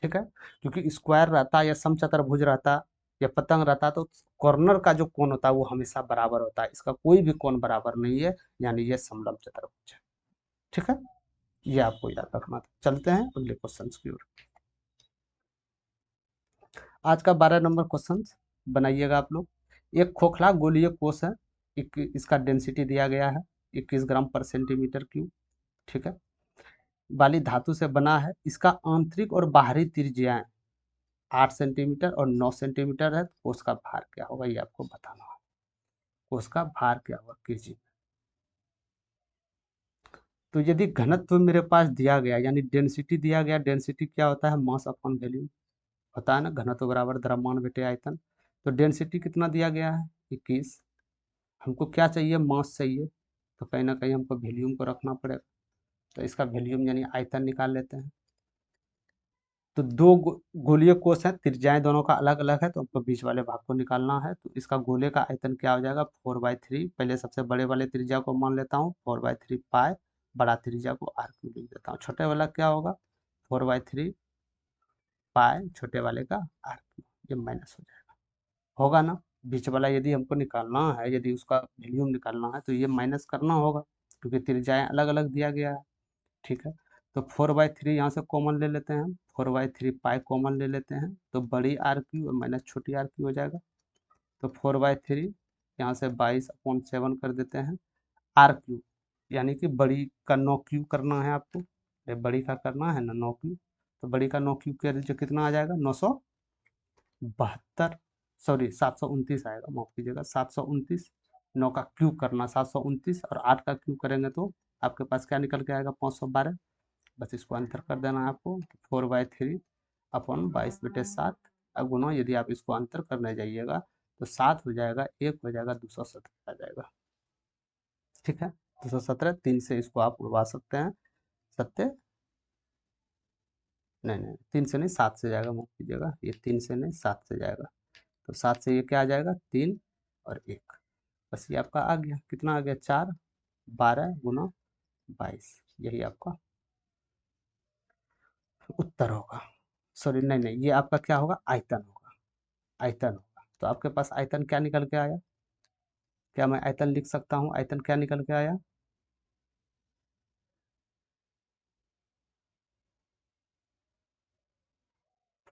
ठीक है, क्योंकि स्क्वायर रहता या समचतुर्भुज रहता या पतंग रहता तो कॉर्नर का जो कोण होता है वो हमेशा बराबर होता है, इसका कोई भी कोण बराबर नहीं है, यानी ये समलंब चतुर्भुज है। ठीक है, ये आपको याद रखना था। चलते हैं अगले क्वेश्चन की ओर। आज का 12 नंबर क्वेश्चन बनाइएगा आप लोग। एक खोखला गोलीय कोष है, इसका डेंसिटी दिया गया है 21 ग्राम पर सेंटीमीटर क्यूब। ठीक है, वाली धातु से बना है, इसका आंतरिक और बाहरी त्रिज्याएं 8 सेंटीमीटर और 9 सेंटीमीटर है। तो कोष का भार क्या होगा, ये आपको बताना है। कोष का भार क्या होगा केजी। तो यदि घनत्व मेरे पास दिया गया, यानी डेंसिटी दिया गया, डेंसिटी क्या होता है, मास अपॉन वॉल्यूम होता है ना, घनत्व बराबर द्रव्यमान बटे आयतन। तो डेंसिटी कितना दिया गया है, 21। हमको क्या चाहिए, मास चाहिए, तो कहीं ना कहीं हमको वॉल्यूम को रखना पड़ेगा। तो इसका वॉल्यूम यानी आयतन निकाल लेते हैं। तो दो गोलीय कोष हैं, त्रिज्याएं दोनों का अलग अलग है, तो हमको बीच वाले भाग को निकालना है। तो इसका गोले का आयतन क्या हो जाएगा, 4/3। पहले सबसे बड़े वाले त्रिज्या को मान लेता हूँ, 4/3 पाई, बड़ा त्रिज्या को आर क्यू लिख देता हूँ। छोटे वाला क्या होगा, 4/3 पाई, छोटे वाले का आर क्यू, ये माइनस हो जाएगा, होगा ना। बीच वाला यदि हमको निकालना है, यदि उसका वॉल्यूम निकालना है, तो ये माइनस करना होगा, क्योंकि त्रिज्याएं अलग अलग दिया गया है। ठीक है, तो 4/3 यहाँ से कॉमन ले लेते हैं, 4/3 पाई कॉमन ले लेते हैं, तो बड़ी आर क्यू और माइनस छोटी आर क्यू हो जाएगा। तो 4/3 यहाँ से 22/7 कर देते हैं, आर क्यू, यानी कि बड़ी का 9 क्यू करना है आपको, ये बड़ी का करना है ना 9 क्यू। तो बड़ी का 9 क्यू कर दीजिए, कितना आ जाएगा, 972, सॉरी 729 आएगा, माफ कीजिएगा, 729। 9 का क्यूब करना 729, और 8 का क्यूब करेंगे तो आपके पास क्या निकल के आएगा, 512। बस इसको अंतर कर देना है आपको, 4/3 अपॉन 22/7, अब गुना, यदि आप इसको अंतर करने जाइएगा तो 7 हो जाएगा, 1 हो जाएगा, 217 आ जाएगा। ठीक है, 217, 3 से इसको आप उड़वा सकते हैं, सत्य, नहीं नहीं 3 से नहीं 7 से जाएगा, माफ कीजिएगा, ये 3 से नहीं 7 से जाएगा। तो 7 से ये क्या आ जाएगा, 3 और 1, बस ये आपका आ गया, कितना आ गया, 4, 12 गुना 22, यही आपका उत्तर होगा। सॉरी, नहीं नहीं, ये आपका क्या होगा, आयतन होगा, आयतन होगा। तो आपके पास आयतन क्या निकल के आया, क्या मैं आयतन लिख सकता हूँ, आयतन क्या निकल के आया,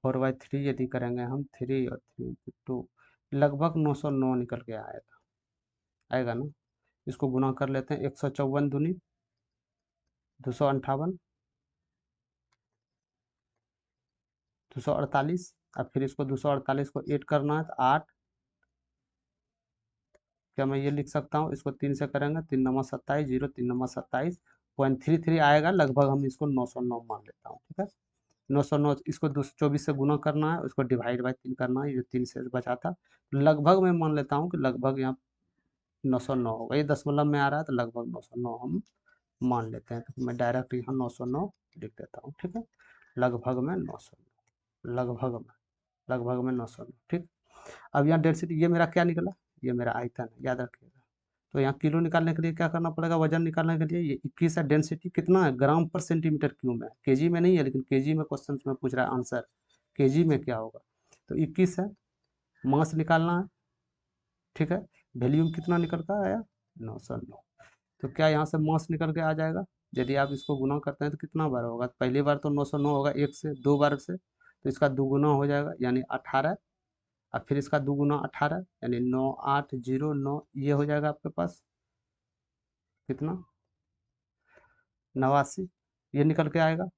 4/3 यदि करेंगे हम, 3 और 3 2, लगभग 909 निकल के आया था, आएगा ना। इसको गुना कर लेते हैं, 154 दूनी 258, 248, अब फिर इसको 248 को 8 करना है तो 8, क्या मैं ये लिख सकता हूँ, इसको 3 से करेंगे, 3×9 = 27, 0 3×27.33 आएगा, लगभग हम इसको 909 मान लेता हूँ, ठीक है। 909, इसको 224 से गुना करना है, उसको डिवाइड बाई 3 करना है, ये 3 से बचा था, लगभग मैं मान लेता हूँ कि लगभग यहाँ 909 होगा, ये दशमलव में आ रहा है तो लगभग 909 हम मान लेते हैं, तो मैं डायरेक्ट यहाँ 909 लिख देता हूँ, ठीक है। लगभग में 909, लगभग में 909, ठीक। अब यहाँ डेंसिटी, ये मेरा क्या निकला, ये मेरा आयतन है, याद रखिएगा। तो यहाँ किलो निकालने के लिए क्या करना पड़ेगा, वजन निकालने के लिए, ये 21 है, डेंसिटी कितना है, ग्राम पर सेंटीमीटर क्यूब है, केजी में नहीं है, लेकिन केजी में क्वेश्चन में पूछ रहा है आंसर, केजी में क्या होगा, तो 21 है। मास निकालना है, ठीक है। वैल्यूम कितना निकल कर आया, 909। तो क्या यहाँ से मास निकल के आ जाएगा, यदि आप इसको गुना करते हैं तो कितना बार होगा, पहली बार तो 909 होगा, एक से, दो बार से तो इसका दुगुना हो जाएगा, यानी 18, और फिर इसका दुगुना 18, यानी 9809, ये हो जाएगा आपके पास कितना, 89, ये निकल के आएगा।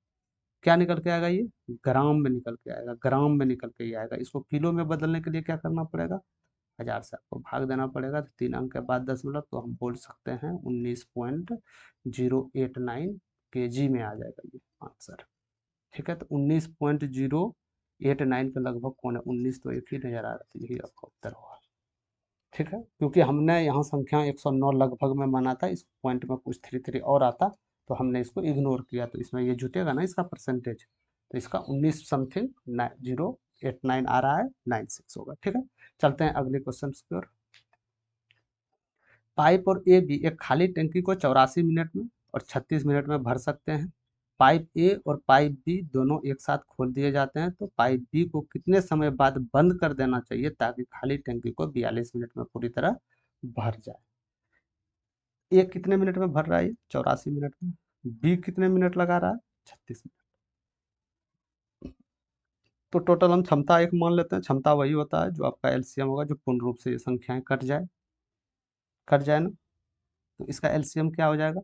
क्या निकल के आएगा, ये ग्राम में निकल के आएगा, ग्राम में निकल के ही आएगा। इसको किलो में बदलने के लिए क्या करना पड़ेगा, 1000 से आपको भाग देना पड़ेगा, तो 3 अंक के बाद दशमलव, तो हम बोल सकते हैं 19.089 केजी में आ जाएगा ये आंसर, ठीक है। तो 19.089 के लगभग कौन है, 19 तो एक ही नजर आ रहा था, यही आपका उत्तर होगा, ठीक है। क्योंकि हमने यहाँ संख्या 109 लगभग में माना था, इस पॉइंट में कुछ 33 और आता तो हमने इसको इग्नोर किया, तो इसमें ये जुटेगा ना इसका परसेंटेज, तो इसका 19 समथिंग 089 आ रहा है, 96 होगा, ठीक है। चलते हैं अगले क्वेश्चन की ओर। पाइप और ए बी एक खाली टंकी को 84 मिनट में और 36 मिनट में भर सकते हैं। पाइप ए और पाइप बी दोनों एक साथ खोल दिए जाते हैं, तो पाइप बी को कितने समय बाद बंद कर देना चाहिए ताकि खाली टंकी को 42 मिनट में पूरी तरह भर जाए। ए कितने मिनट में भर रहा है, 84 मिनट में, बी कितने मिनट लगा रहा है, 36 मिनट। तो टोटल हम क्षमता एक मान लेते हैं, क्षमता वही होता है जो आपका एलसीएम होगा, जो पूर्ण रूप से ये संख्याएं कट जाए ना, तो इसका एलसीएम क्या हो जाएगा,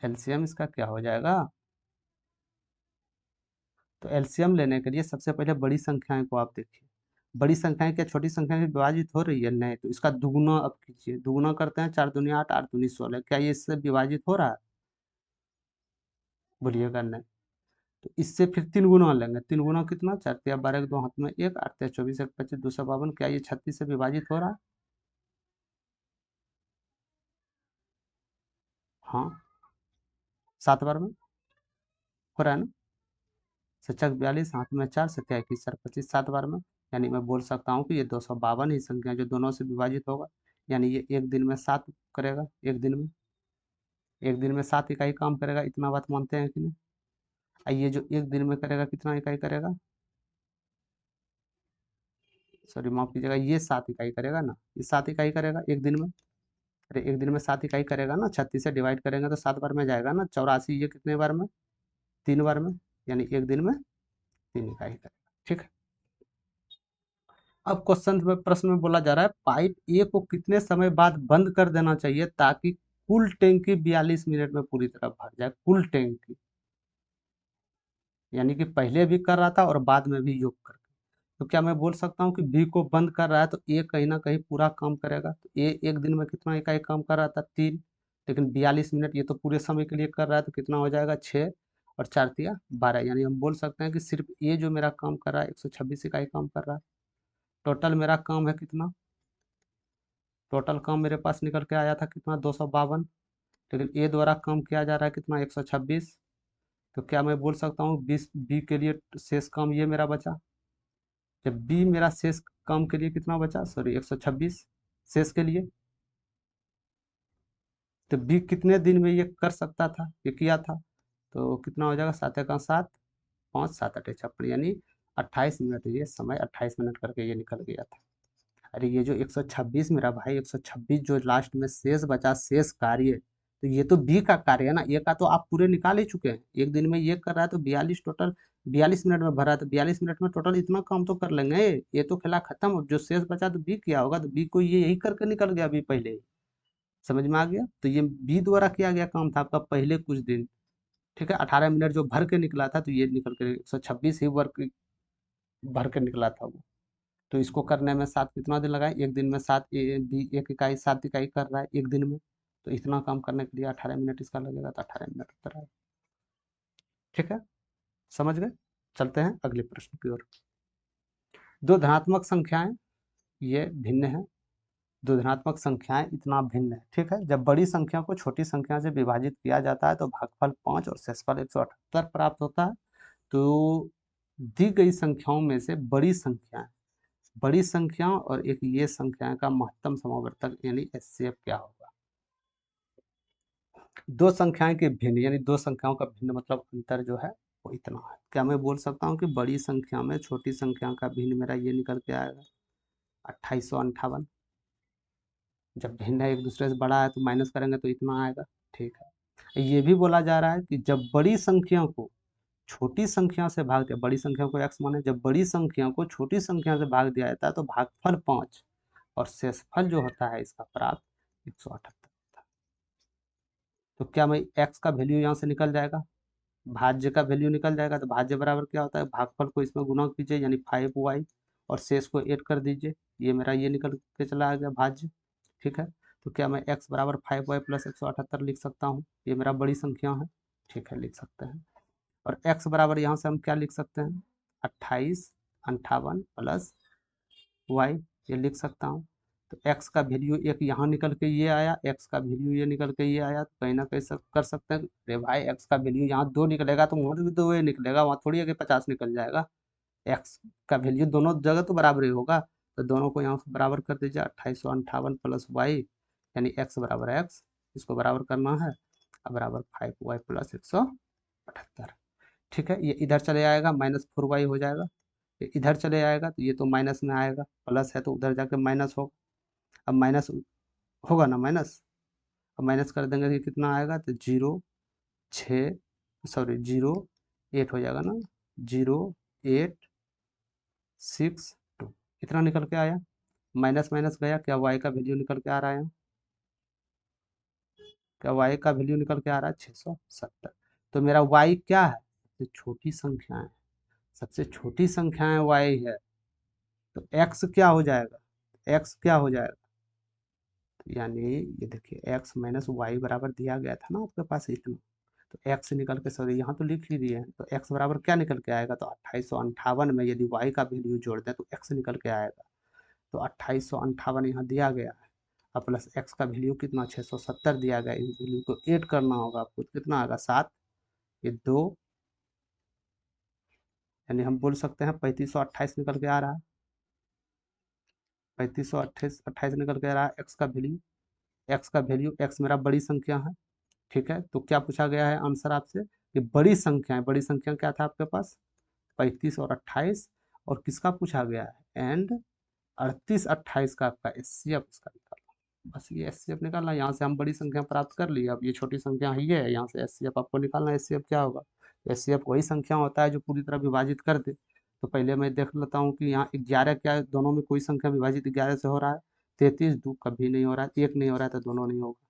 एलसीएम इसका क्या हो जाएगा। तो एलसीएम लेने के लिए सबसे पहले बड़ी संख्याएं को आप देखिए, बड़ी संख्याएं क्या छोटी संख्या में विभाजित हो रही है, नहीं, तो इसका दुगुना अब कीजिए, दुगुना करते हैं, 4 दूनी 8, 8 दूनी 16, क्या ये इससे विभाजित हो रहा है, बोलिएगा नहीं। तो इससे फिर 3 गुना लेंगे, 3 गुना कितना, 4 तिया 12 के 2 हाथ में 1, 8 तिया 24 1 25 252, क्या ये 36 से विभाजित हो रहा है, हाँ, 7 बार में हो रहा है ना, शिक्षक 42, हाथ में 4, सत्या 21 4 25, 7 बार में, यानी मैं बोल सकता हूँ कि ये 252 ही संख्या जो दोनों से विभाजित होगा, यानी ये एक दिन में 7 करेगा, एक दिन में 7 इकाई काम करेगा, इतना बात मानते हैं कि नहीं। और ये जो एक दिन में करेगा कितना इकाई करेगा, सॉरी माफ कीजिएगा, ये 7 इकाई करेगा ना, ये 7 इकाई करेगा एक दिन में, अरे एक दिन में 7 इकाई करेगा ना, 36 से डिवाइड करेंगे तो 7 बार में जाएगा ना, 84 ये कितने बार में, 3 बार में, यानी एक दिन में 3 इकाई करेगा, ठीक है। अब क्वेश्चन में, प्रश्न में बोला जा रहा है पाइप ए को कितने समय बाद बंद कर देना चाहिए ताकि कुल टैंकी 42 मिनट में पूरी तरह भर जाए, कुल टैंकी, यानी कि पहले भी कर रहा था और बाद में भी योग कर, तो क्या मैं बोल सकता हूँ कि बी को बंद कर रहा है तो ए कहीं ना कहीं पूरा काम करेगा, तो ए एक दिन में कितना इकाई काम कर रहा था, 3, लेकिन 42 मिनट ये तो पूरे समय के लिए कर रहा है, तो कितना हो जाएगा, 6 और 4 तिया 12, यानी हम बोल सकते हैं कि सिर्फ ए जो मेरा काम कर रहा है 126 इकाई काम कर रहा है। टोटल मेरा काम है कितना, टोटल काम मेरे पास निकल के आया था कितना, 252, लेकिन ए द्वारा काम किया जा रहा है कितना, 126, तो क्या मैं बोल सकता हूँ 20 बी के लिए शेष काम ये मेरा बचा, जब बी मेरा शेष काम के लिए कितना बचा, सॉरी 126 शेष के लिए, तो बी कितने दिन में ये कर सकता था, ये किया था, तो कितना हो जाएगा, 7 का 7, 5 7 8 56, यानी 28 मिनट, ये समय 28 मिनट करके ये निकल गया था। अरे ये जो 126 मेरा भाई, 126 जो लास्ट में शेष बचा, शेष कार्य, तो ये तो बी का कार्य है ना, ए का तो आप पूरे निकाल ही चुके हैं। एक दिन में ये कर रहा है तो 42 टोटल, 42 मिनट में भरा है, तो 42 मिनट में टोटल इतना काम तो कर लेंगे। ये तो खेला खत्म, जो शेष बचा तो बी किया होगा, तो बी को ये यही करके निकल गया अभी पहले ही। समझ में आ गया, तो ये बी द्वारा किया गया काम था आपका पहले कुछ दिन। ठीक है, 18 मिनट जो भर के निकला था, तो ये निकल के 126 ही वर्क भर के निकला था वो। तो इसको करने में 7 कितना दिन लगा है, एक दिन में 7 एक इकाई 7 इकाई कर रहा है एक दिन में, तो इतना काम करने के लिए 18 मिनट इसका लगेगा, तो 18 मिनट उत्तर आएगा। ठीक है, समझ गए। चलते हैं अगले प्रश्न की ओर। दो धनात्मक संख्याएं ये भिन्न है, दो धनात्मक संख्याएं इतना भिन्न है। ठीक है, जब बड़ी संख्या को छोटी संख्या से विभाजित किया जाता है तो भागफल 5 और शेषफल 178 प्राप्त होता है। तो दी गई संख्याओं में से बड़ी संख्या और एक ये संख्या का महत्तम समावर्तक यानी एचसीएफ क्या होगा। दो संख्याएं के भिन्न, यानी दो संख्याओं का भिन्न मतलब अंतर जो है वो इतना है। क्या मैं बोल सकता हूँ कि बड़ी संख्या में छोटी संख्या का भिन्न मेरा ये निकल के आएगा 2858। जब भिन्न है एक दूसरे से बड़ा है तो माइनस करेंगे तो इतना आएगा। ठीक है, ये भी बोला जा रहा है कि जब बड़ी संख्या को छोटी संख्या से भाग दिया, बड़ी संख्या को x माने, जब बड़ी संख्या को छोटी संख्या से भाग दिया जाता है तो भागफल 5 और शेषफल जो होता है इसका प्राप्त 178। तो क्या मैं x का वैल्यू यहाँ से निकल जाएगा, भाज्य का वैल्यू निकल जाएगा, तो भाज्य बराबर क्या होता है, भागफल को इसमें गुना कीजिए यानी 5y और शेष को 8 कर दीजिए, ये मेरा ये निकल के चला आ गया भाज्य। ठीक है, तो क्या मैं x बराबर 5y प्लस 178 लिख सकता हूँ, ये मेरा बड़ी संख्या है। ठीक है, लिख सकते हैं। और x बराबर यहाँ से हम क्या लिख सकते हैं, 2858 प्लस y, ये लिख सकता हूँ। तो x का वैल्यू एक यहाँ निकल के ये आया, x का वैल्यू ये निकल के ये आया, तो कहीं ना कहीं सब कर सकते हैं। अरे भाई x का वैल्यू यहाँ 2 निकलेगा तो वहाँ भी 2 ही निकलेगा, वहाँ थोड़ी है कि 50 निकल जाएगा। x का वैल्यू दोनों जगह तो बराबर ही होगा, तो दोनों को यहाँ बराबर कर दीजिए, 2858 प्लस वाई यानी x बराबर x, इसको बराबर करना है, अब बराबर 5y प्लस 178। ठीक है, ये इधर चले आएगा, -4y हो जाएगा, ये इधर चले आएगा तो ये तो माइनस में आएगा, प्लस है तो उधर जाके माइनस होगा। अब माइनस होगा ना माइनस, अब माइनस कर देंगे तो कितना आएगा, तो 0 8 हो जाएगा ना, 0 8 6 2 इतना निकल के आया। माइनस माइनस गया, क्या y का वैल्यू निकल के आ रहा है, क्या y का वैल्यू निकल के आ रहा है 670। तो मेरा y क्या है, सबसे छोटी संख्या है, सबसे छोटी संख्याएं y है, तो x क्या हो जाएगा, x क्या हो जाएगा, तो यानी ये देखिए x माइनस वाई बराबर दिया गया था ना आपके पास इतना, तो x निकल के सॉरी यहाँ तो लिख ही दिए हैं, तो x बराबर क्या निकल के आएगा, तो 2858 में यदि y का वैल्यू जोड़ दें तो x निकल के आएगा, तो 2858 यहाँ दिया गया है, और प्लस x का वैल्यू कितना 670 दिया गया, इस वैल्यू को ऐड करना होगा आपको, कितना आएगा 7, ये 2, यानी हम बोल सकते हैं 3528 निकल के आ रहा है, 3528 निकल के आ रहा है x का वैल्यू। x का वैल्यू, x मेरा बड़ी संख्या है। ठीक है, तो क्या पूछा गया है आंसर आपसे कि बड़ी संख्या है, बड़ी संख्या क्या था आपके पास 35 और 28, और किसका पूछा गया है एंड 38 28 का आपका एचसीएफ इसका निकालना। बस ये एचसीएफ निकालना, यहाँ से हम बड़ी संख्या प्राप्त कर ली, अब ये छोटी संख्या ही है, यहाँ से एचसीएफ आपको निकालना, एचसीएफ क्या होगा, एचसीएफ वही संख्या होता है जो पूरी तरह विभाजित कर दे। तो पहले मैं देख लेता हूँ कि यहाँ 11 क्या, दोनों में कोई संख्या विभाजित 11 से हो रहा है, 33 2 कभी नहीं हो रहा है, 1 नहीं हो रहा है, तो दोनों नहीं होगा।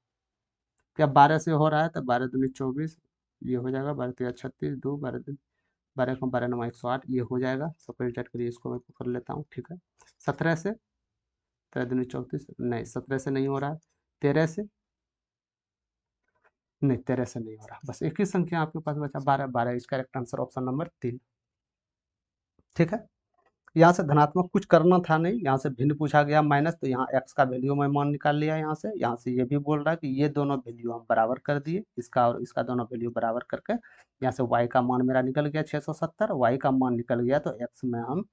क्या 12 से हो रहा है, तो 12 दूनी 24, ये हो जाएगा, 12 तेरह 36, 2 12 दिन 12 को 12 9 108, ये हो जाएगा। सुपरचैट के लिए इसको मैं कर लेता हूँ। ठीक है, 17 से 13 दूनी 34, नहीं 17 से नहीं हो रहा है, 13 से नहीं, 13 से नहीं हो रहा, बस एक ही संख्या आपके पास बचा 12 12, इसका करेक्ट आंसर ऑप्शन नंबर 3। ठीक है, यहाँ से धनात्मक कुछ करना था नहीं, यहाँ से भिन्न पूछा गया माइनस, तो यहाँ x का वैल्यू मैं मान निकाल लिया, यहाँ से ये भी बोल रहा है कि ये दोनों वैल्यू हम बराबर कर दिए, इसका और इसका दोनों वैल्यू बराबर करके यहाँ से y का मान मेरा निकल गया 670, y का मान निकल गया, तो x में हम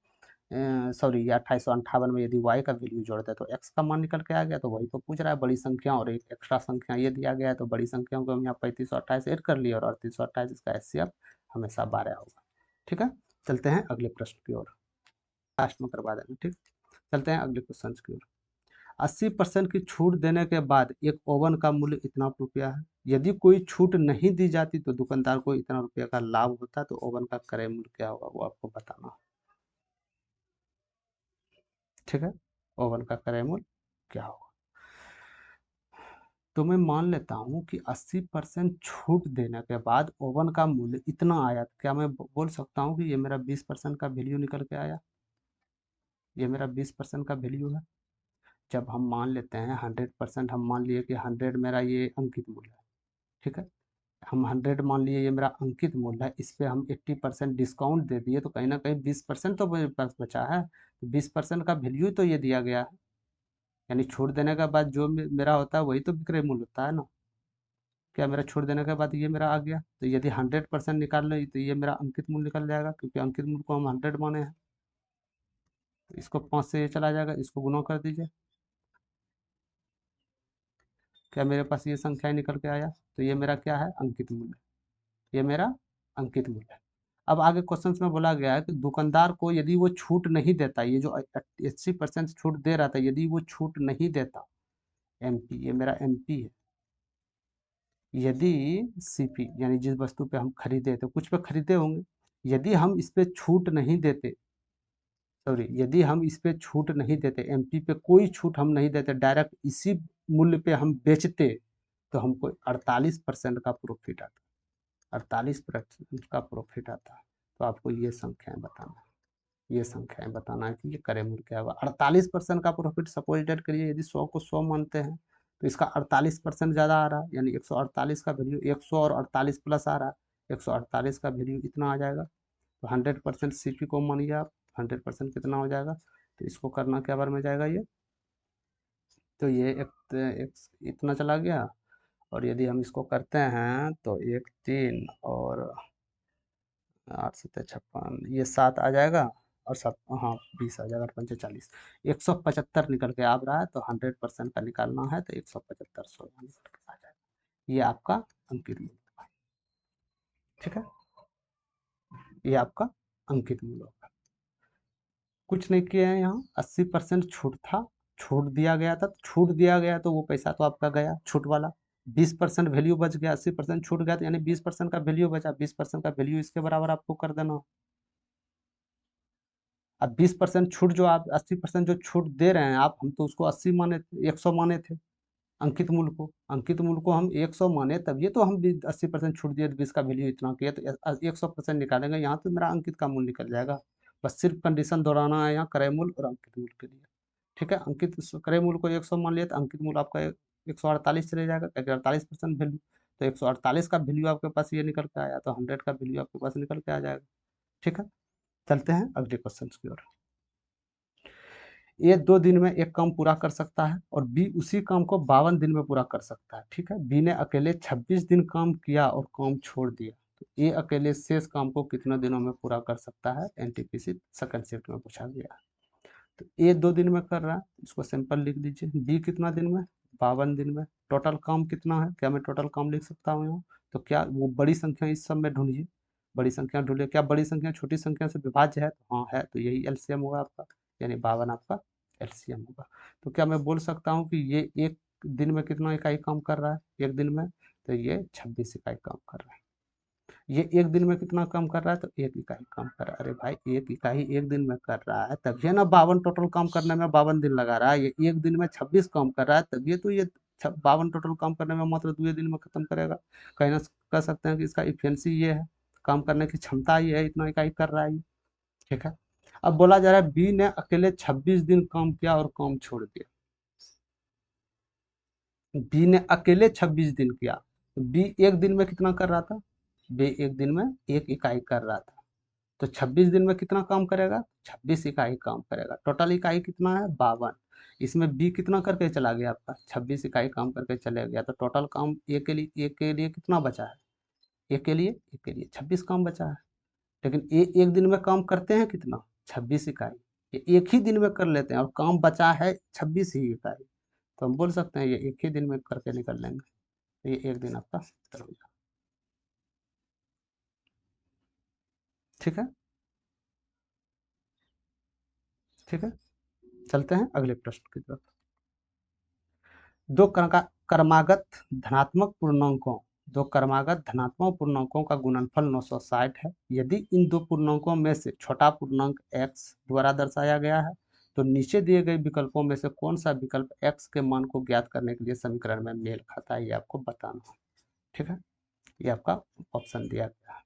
सॉरी ये 2858 में यदि y का वैल्यू जोड़ते हैं तो x का मान निकल के आ गया, तो वही तो पूछ रहा है, बड़ी संख्या और एक एक्स्ट्रा संख्या ये दिया गया है, तो बड़ी संख्याओं को हम यहाँ 3528 ऐड कर लिए और 3828 इसका एचसीएफ हमेशा 12 होगा। ठीक है, चलते हैं अगले प्रश्न की ओर, लास्ट में करवा देंगे। ठीक, चलते हैं अगले क्वेश्चन की ओर। 80% की छूट देने के बाद एक ओवन का मूल्य इतना रुपया है, यदि कोई छूट नहीं दी जाती तो दुकानदार को इतना रुपया का लाभ होता, तो ओवन का क्रय मूल्य क्या होगा वो आपको बताना है। ठीक है, ओवन का क्रय मूल्य क्या होगा। तो मैं मान लेता हूँ कि 80% छूट देने के बाद ओवन का मूल्य इतना आया, तो क्या मैं बोल सकता हूँ कि ये मेरा 20% का वैल्यू निकल के आया, ये मेरा 20% का वैल्यू है। जब हम मान लेते हैं 100%, हम मान लिए कि 100 मेरा ये अंकित मूल्य है। ठीक है, हम 100 मान लिए ये मेरा अंकित मूल्य है, इस पे हम 80% डिस्काउंट दे दिए, तो कहीं ना कहीं 20% तो मेरे पास बचा है, तो 20% का वैल्यू तो ये दिया गया है, यानी छूट देने के बाद जो मेरा होता है वही तो विक्रय मूल्य होता है ना। क्या मेरा छोड़ देने के बाद ये मेरा आ गया, तो यदि 100% निकाल लो तो ये मेरा अंकित मूल्य निकल जाएगा, क्योंकि अंकित मूल्य को हम 100 माने हैं। तो इसको 5 से ये चला जाएगा, इसको गुना कर दीजिए, क्या मेरे पास ये संख्या निकल के आया, तो ये मेरा क्या है, अंकित मूल्य, ये मेरा अंकित मूल्य है। अब आगे क्वेश्चन में बोला गया है कि दुकानदार को यदि वो छूट नहीं देता, ये जो 80% छूट दे रहा था, यदि वो छूट नहीं देता, एमपी, ये मेरा एमपी है, यदि सीपी यानी जिस वस्तु पे हम खरीदे तो कुछ पे खरीदे होंगे, यदि हम इस पे छूट नहीं देते, सॉरी यदि हम इस पे छूट नहीं देते, एमपी पे कोई छूट हम नहीं देते, डायरेक्ट इसी मूल्य पे हम बेचते, तो हमको 48% का प्रॉफिट आता, 48% का प्रॉफिट आता है। तो आपको ये संख्याएं बताना है, ये संख्याएं बताना है कि ये क्रय मूल्य क्या होगा। 48% का प्रॉफिट सपोज डेट करिए, यदि 100 को 100 मानते हैं तो इसका 48% ज़्यादा आ रहा है, यानी 148 का वैल्यू 100 और 48 प्लस आ रहा है, 148 का वैल्यू इतना आ जाएगा। तो 100% सीपी को मानिए आप, 100% कितना हो जाएगा, तो इसको करना क्या बार में जाएगा ये, तो ये एक इतना चला गया, और यदि हम इसको करते हैं तो 1 3 और 8 7 56, ये 7 आ जाएगा, और 7 हाँ 20 आ जाएगा, 5 40, 175 निकल के आ रहा है, तो 100% का निकालना है तो 175 सौ निकल के आ जाएगा, ये आपका अंकित मूल्य होगा। ठीक है, ये आपका अंकित मूल्य होगा। कुछ नहीं किया है यहाँ, 80% छूट था, छूट दिया गया था, छूट दिया गया तो वो पैसा तो आपका गया छूट वाला, 20% वैल्यू बच गया, 80% छूट गया तो यानी 20% का वैल्यू बचा, 20% का वैल्यू इसके बराबर आपको कर देना। अब 20% छूट जो आप 80% जो छूट दे रहे हैं आप, हम तो उसको 80 माने थे, 100 माने थे अंकित मूल्य को, अंकित मूल्य को हम 100 माने, तब ये तो हम 80% छूट दिए, 20 का वैल्यू इतना किया, तो 100% निकालेंगे, यहाँ तो मेरा अंकित का मूल्य निकल जाएगा। बस सिर्फ कंडीशन दोहराना है यहाँ क्रय मूल्य और अंकित मूल्य के लिए। ठीक है, अंकित क्रय मूल्य को 100 मान लिया, तो अंकित मूल्य आपका 148 चले जाएगा, क्योंकि 48% वैल्यू, तो 148 का वैल्यू आपके पास ये निकल के आया, तो 100 का वैल्यू आपके पास निकल के आ जाएगा। ठीक है, चलते हैं अगले क्वेश्चन की ओर। ए 2 दिन में एक काम पूरा कर सकता है और बी उसी काम को 52 दिन में पूरा कर सकता है। ठीक है, बी ने अकेले 26 दिन काम किया और काम छोड़ दिया, तो ए अकेले शेष काम को कितने दिनों में पूरा कर सकता है, एनटीपीसी सेकंड शिफ्ट में पूछा गया है। तो ए 2 दिन में कर रहा है, इसको सिंपल लिख दीजिए, बी कितना दिन में, 52 दिन में। टोटल काम कितना है, क्या मैं टोटल काम लिख सकता हूँ यहाँ, तो क्या वो बड़ी संख्या इस सब में ढूंढिए, बड़ी संख्या ढूंढिए, क्या बड़ी संख्या छोटी संख्या से विभाज्य है, तो हाँ है, तो यही एलसीएम होगा आपका, यानी 52 आपका एलसीएम होगा। तो क्या मैं बोल सकता हूँ कि ये एक दिन में कितना इकाई काम कर रहा है, एक दिन में, तो ये 26 इकाई काम कर रहा है। ये एक दिन में कितना काम कर रहा है, तो 1 इकाई काम कर रहा है। अरे भाई 1 इकाई एक दिन में कर रहा है, तभी ना 52 टोटल काम करने में 52 दिन लगा रहा है, ये एक दिन में 26 काम कर रहा है, तभी तो ये 52 टोटल काम करने में मात्र 2 दिन में खत्म करेगा। कहना कह सकते हैं कि इसका इफिशियंसी ये है, काम करने की क्षमता ये है, इतना इकाई कर रहा है ये। ठीक है, अब बोला जा रहा है बी ने अकेले 26 दिन काम किया और काम छोड़ दिया, बी ने अकेले 26 दिन किया, तो बी एक दिन में कितना कर रहा था, बी एक दिन में 1 इकाई कर रहा था, तो 26 दिन में कितना काम करेगा, 26 इकाई काम करेगा। टोटल इकाई कितना है, 52, इसमें बी कितना करके चला गया आपका, 26 इकाई काम करके चले गया, तो टोटल काम ए के लिए कितना बचा है, ए के लिए 26 काम बचा है। लेकिन ए एक दिन में काम करते हैं कितना, 26 इकाई, ये एक ही दिन में कर लेते हैं और काम बचा है 26 ही इकाई, तो हम बोल सकते हैं ये एक ही दिन में करके निकल लेंगे। तो ये एक दिन आपका उत्तर हो जाएगा। ठीक है, ठीक है, चलते हैं अगले प्रश्न की तरफ। दो क्रमागत धनात्मक पूर्णांकों दो क्रमागत धनात्मक पूर्णांकों का गुणनफल 960 है। यदि इन दो पूर्णांकों में से छोटा पूर्णांक x द्वारा दर्शाया गया है तो नीचे दिए गए विकल्पों में से कौन सा विकल्प x के मान को ज्ञात करने के लिए समीकरण में मेल खाता है, ये आपको बताना है। ठीक है, ये आपका ऑप्शन दिया गया है।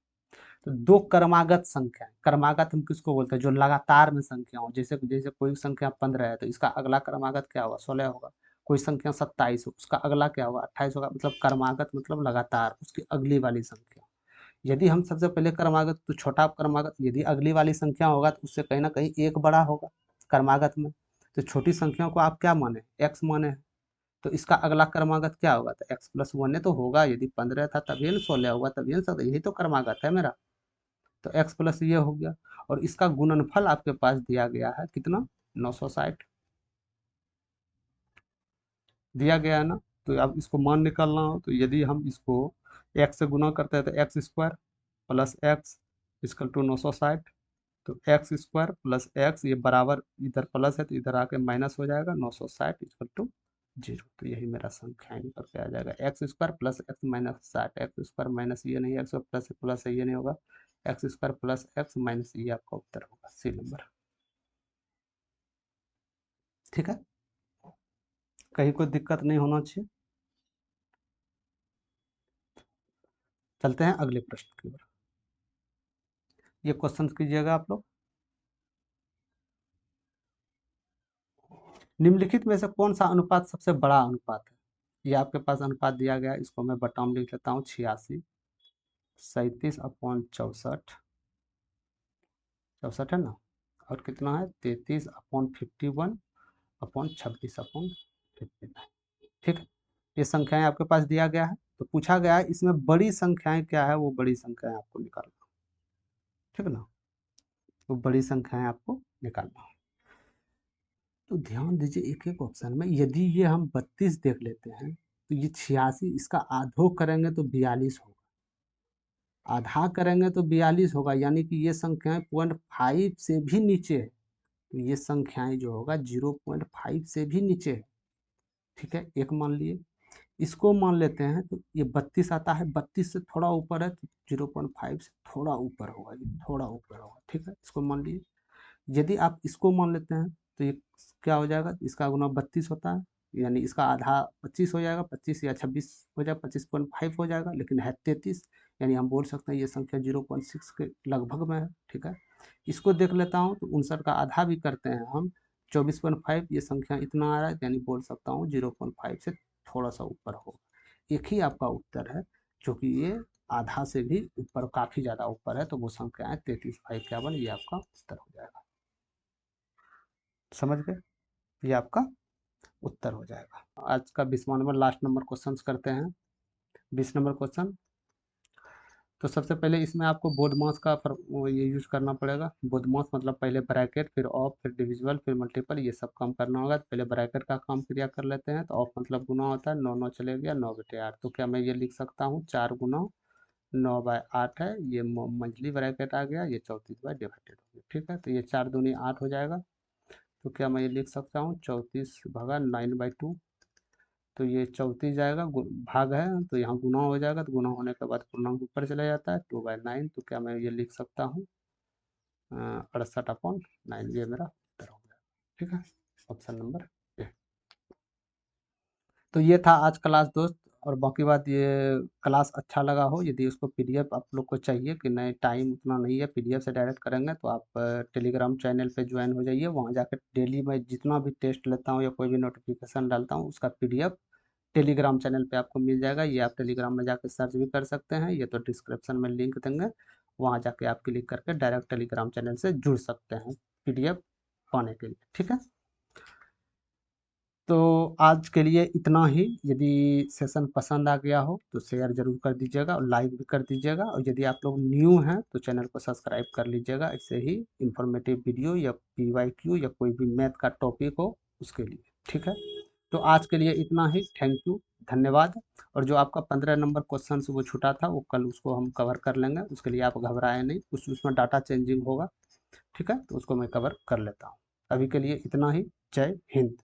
तो दो क्रमागत संख्या, क्रमागत हम किसको बोलते हैं, जो लगातार में संख्या हो, जैसे जैसे कोई संख्या 15 है तो इसका अगला क्रमागत क्या होगा, 16 होगा। कोई संख्या 27 हो, उसका अगला क्या होगा, 28 होगा। मतलब क्रमागत मतलब लगातार उसकी अगली वाली संख्या। यदि हम सबसे पहले क्रमागत, तो छोटा क्रमागत, यदि अगली वाली संख्या होगा तो उससे कहीं ना कहीं एक बड़ा होगा क्रमागत में। तो छोटी संख्या को आप क्या माने, एक्स माने हैं। तो इसका अगला क्रमागत क्या होगा, तो एक्स प्लस वन तो होगा। यदि 15 था तभी न 16 होगा, तभी न 17, यही तो क्रमागत है मेरा। तो x प्लस ये हो गया, और इसका गुणनफल आपके पास दिया गया है कितना, 960 दिया गया है ना। तो अब इसको मान निकालना हो तो यदि हम इसको x से गुना करते हैं तो x square plus x equal to 960। तो एक्स स्क्वायर प्लस एक्स, ये बराबर इधर प्लस है तो इधर आके माइनस हो जाएगा, 960 इक्वल टू 0। तो यही मेरा संख्या निकल के आ जाएगा, x square plus x minus 60। X square minus ये नहीं, एक्स प्लस प्लस है ये नहीं होगा, x square plus x minus ये आपका उत्तर होगा, सी नंबर। ठीक है, कहीं कोई दिक्कत नहीं होना चाहिए। चलते हैं अगले प्रश्न की ओर। ये क्वेश्चन कीजिएगा आप लोग। निम्नलिखित में से कौन सा अनुपात सबसे बड़ा अनुपात है। ये आपके पास अनुपात दिया गया है, इसको मैं बटन लिख लेता हूँ, 86 37/64, 64 है ना, और कितना है 33/51/26/59। ठीक है, ये संख्याएं आपके पास दिया गया है। तो पूछा गया है इसमें बड़ी संख्याएं क्या है, वो बड़ी संख्याएं आपको निकालना। ठीक है ना, वो बड़ी संख्याएं आपको निकालना। तो ध्यान दीजिए एक एक ऑप्शन में, यदि ये हम 32 देख लेते हैं तो ये 86, इसका आधो करेंगे तो 42 होगा, आधा करेंगे तो 42 होगा, यानी कि ये संख्याएं 0.5 से भी नीचे है। तो ये संख्याएं जो होगा 0.5 से भी नीचे है। ठीक है, एक मान लिए, इसको मान लेते हैं तो ये 32 आता है, 32 से थोड़ा ऊपर है तो 0.5 से थोड़ा ऊपर होगा, ये थोड़ा ऊपर होगा। ठीक है, इसको मान लिए। यदि आप इसको मान लेते हैं तो ये क्या हो जाएगा, इसका गुना 32 होता है, यानी इसका आधा 25 हो जाएगा, 25 या 26 हो जाएगा, 25.5 हो जाएगा, लेकिन है 33, यानी हम बोल सकते हैं ये संख्या 0.6 के लगभग में है। ठीक है, इसको देख लेता हूँ तो 59 का आधा भी करते हैं हम, 24.5, ये संख्या इतना आ रहा है, यानी बोल सकता हूँ 0.5 से थोड़ा सा ऊपर होगा। एक ही आपका उत्तर है, जो कि ये आधा से भी ऊपर, काफ़ी ज़्यादा ऊपर है, तो वो संख्या है 33/51, ये आपका उत्तर हो जाएगा। समझ गए, ये आपका उत्तर हो जाएगा। आज का 20वां नंबर, लास्ट नंबर क्वेश्चन करते हैं। 20 नंबर क्वेश्चन। तो सबसे पहले इसमें आपको बोधमास का ये यूज करना पड़ेगा। बोधमास मतलब पहले ब्रैकेट, फिर ऑफ, फिर डिविजिबल, फिर मल्टीपल, ये सब काम करना होगा। तो पहले ब्रैकेट का काम क्रिया कर लेते हैं। तो ऑफ मतलब गुना होता है, 9 9 चले गया, 9/8। तो क्या मैं ये लिख सकता हूँ 4 गुना 9/8 है, ये मंझली ब्रैकेट आ गया, ये 34/डिवाइडेड हो गया। ठीक है, तो ये 4 दूनी 8 हो जाएगा। तो क्या मैं ये लिख सकता हूँ 34 भागा 9/2। तो ये 34 जाएगा, भाग है तो यहाँ गुना हो जाएगा, तो गुना होने के बाद पूर्णांक ऊपर चला जाता है, 2/9। तो क्या मैं ये लिख सकता हूँ 68/9, ये मेरा उत्तर हो गया। ठीक है, ऑप्शन नंबर ए। तो ये था आज क्लास दोस्त। और बाकी बात, ये क्लास अच्छा लगा हो, यदि उसको पीडीएफ आप लोग को चाहिए कि नहीं, टाइम उतना नहीं है पीडीएफ से डायरेक्ट करेंगे, तो आप टेलीग्राम चैनल पे ज्वाइन हो जाइए। वहाँ जाकर डेली मैं जितना भी टेस्ट लेता हूँ या कोई भी नोटिफिकेशन डालता हूँ, उसका पीडीएफ टेलीग्राम चैनल पे आपको मिल जाएगा। ये आप टेलीग्राम में जाकर सर्च भी कर सकते हैं, ये तो डिस्क्रिप्शन में लिंक देंगे, वहाँ जाके आप क्लिक करके डायरेक्ट टेलीग्राम चैनल से जुड़ सकते हैं पीडीएफ पाने के लिए। ठीक है, तो आज के लिए इतना ही। यदि सेशन पसंद आ गया हो तो शेयर जरूर कर दीजिएगा और लाइक भी कर दीजिएगा, और यदि आप लोग न्यू हैं तो चैनल को सब्सक्राइब कर लीजिएगा, ऐसे ही इंफॉर्मेटिव वीडियो या PYQ या कोई भी मैथ का टॉपिक हो उसके लिए। ठीक है, तो आज के लिए इतना ही। थैंक यू, धन्यवाद। और जो आपका 15 नंबर क्वेश्चन वो छूटा था वो कल उसको हम कवर कर लेंगे, उसके लिए आप घबराएं नहीं, उसमें डाटा चेंजिंग होगा। ठीक है, तो उसको मैं कवर कर लेता हूँ। अभी के लिए इतना ही। जय हिंद।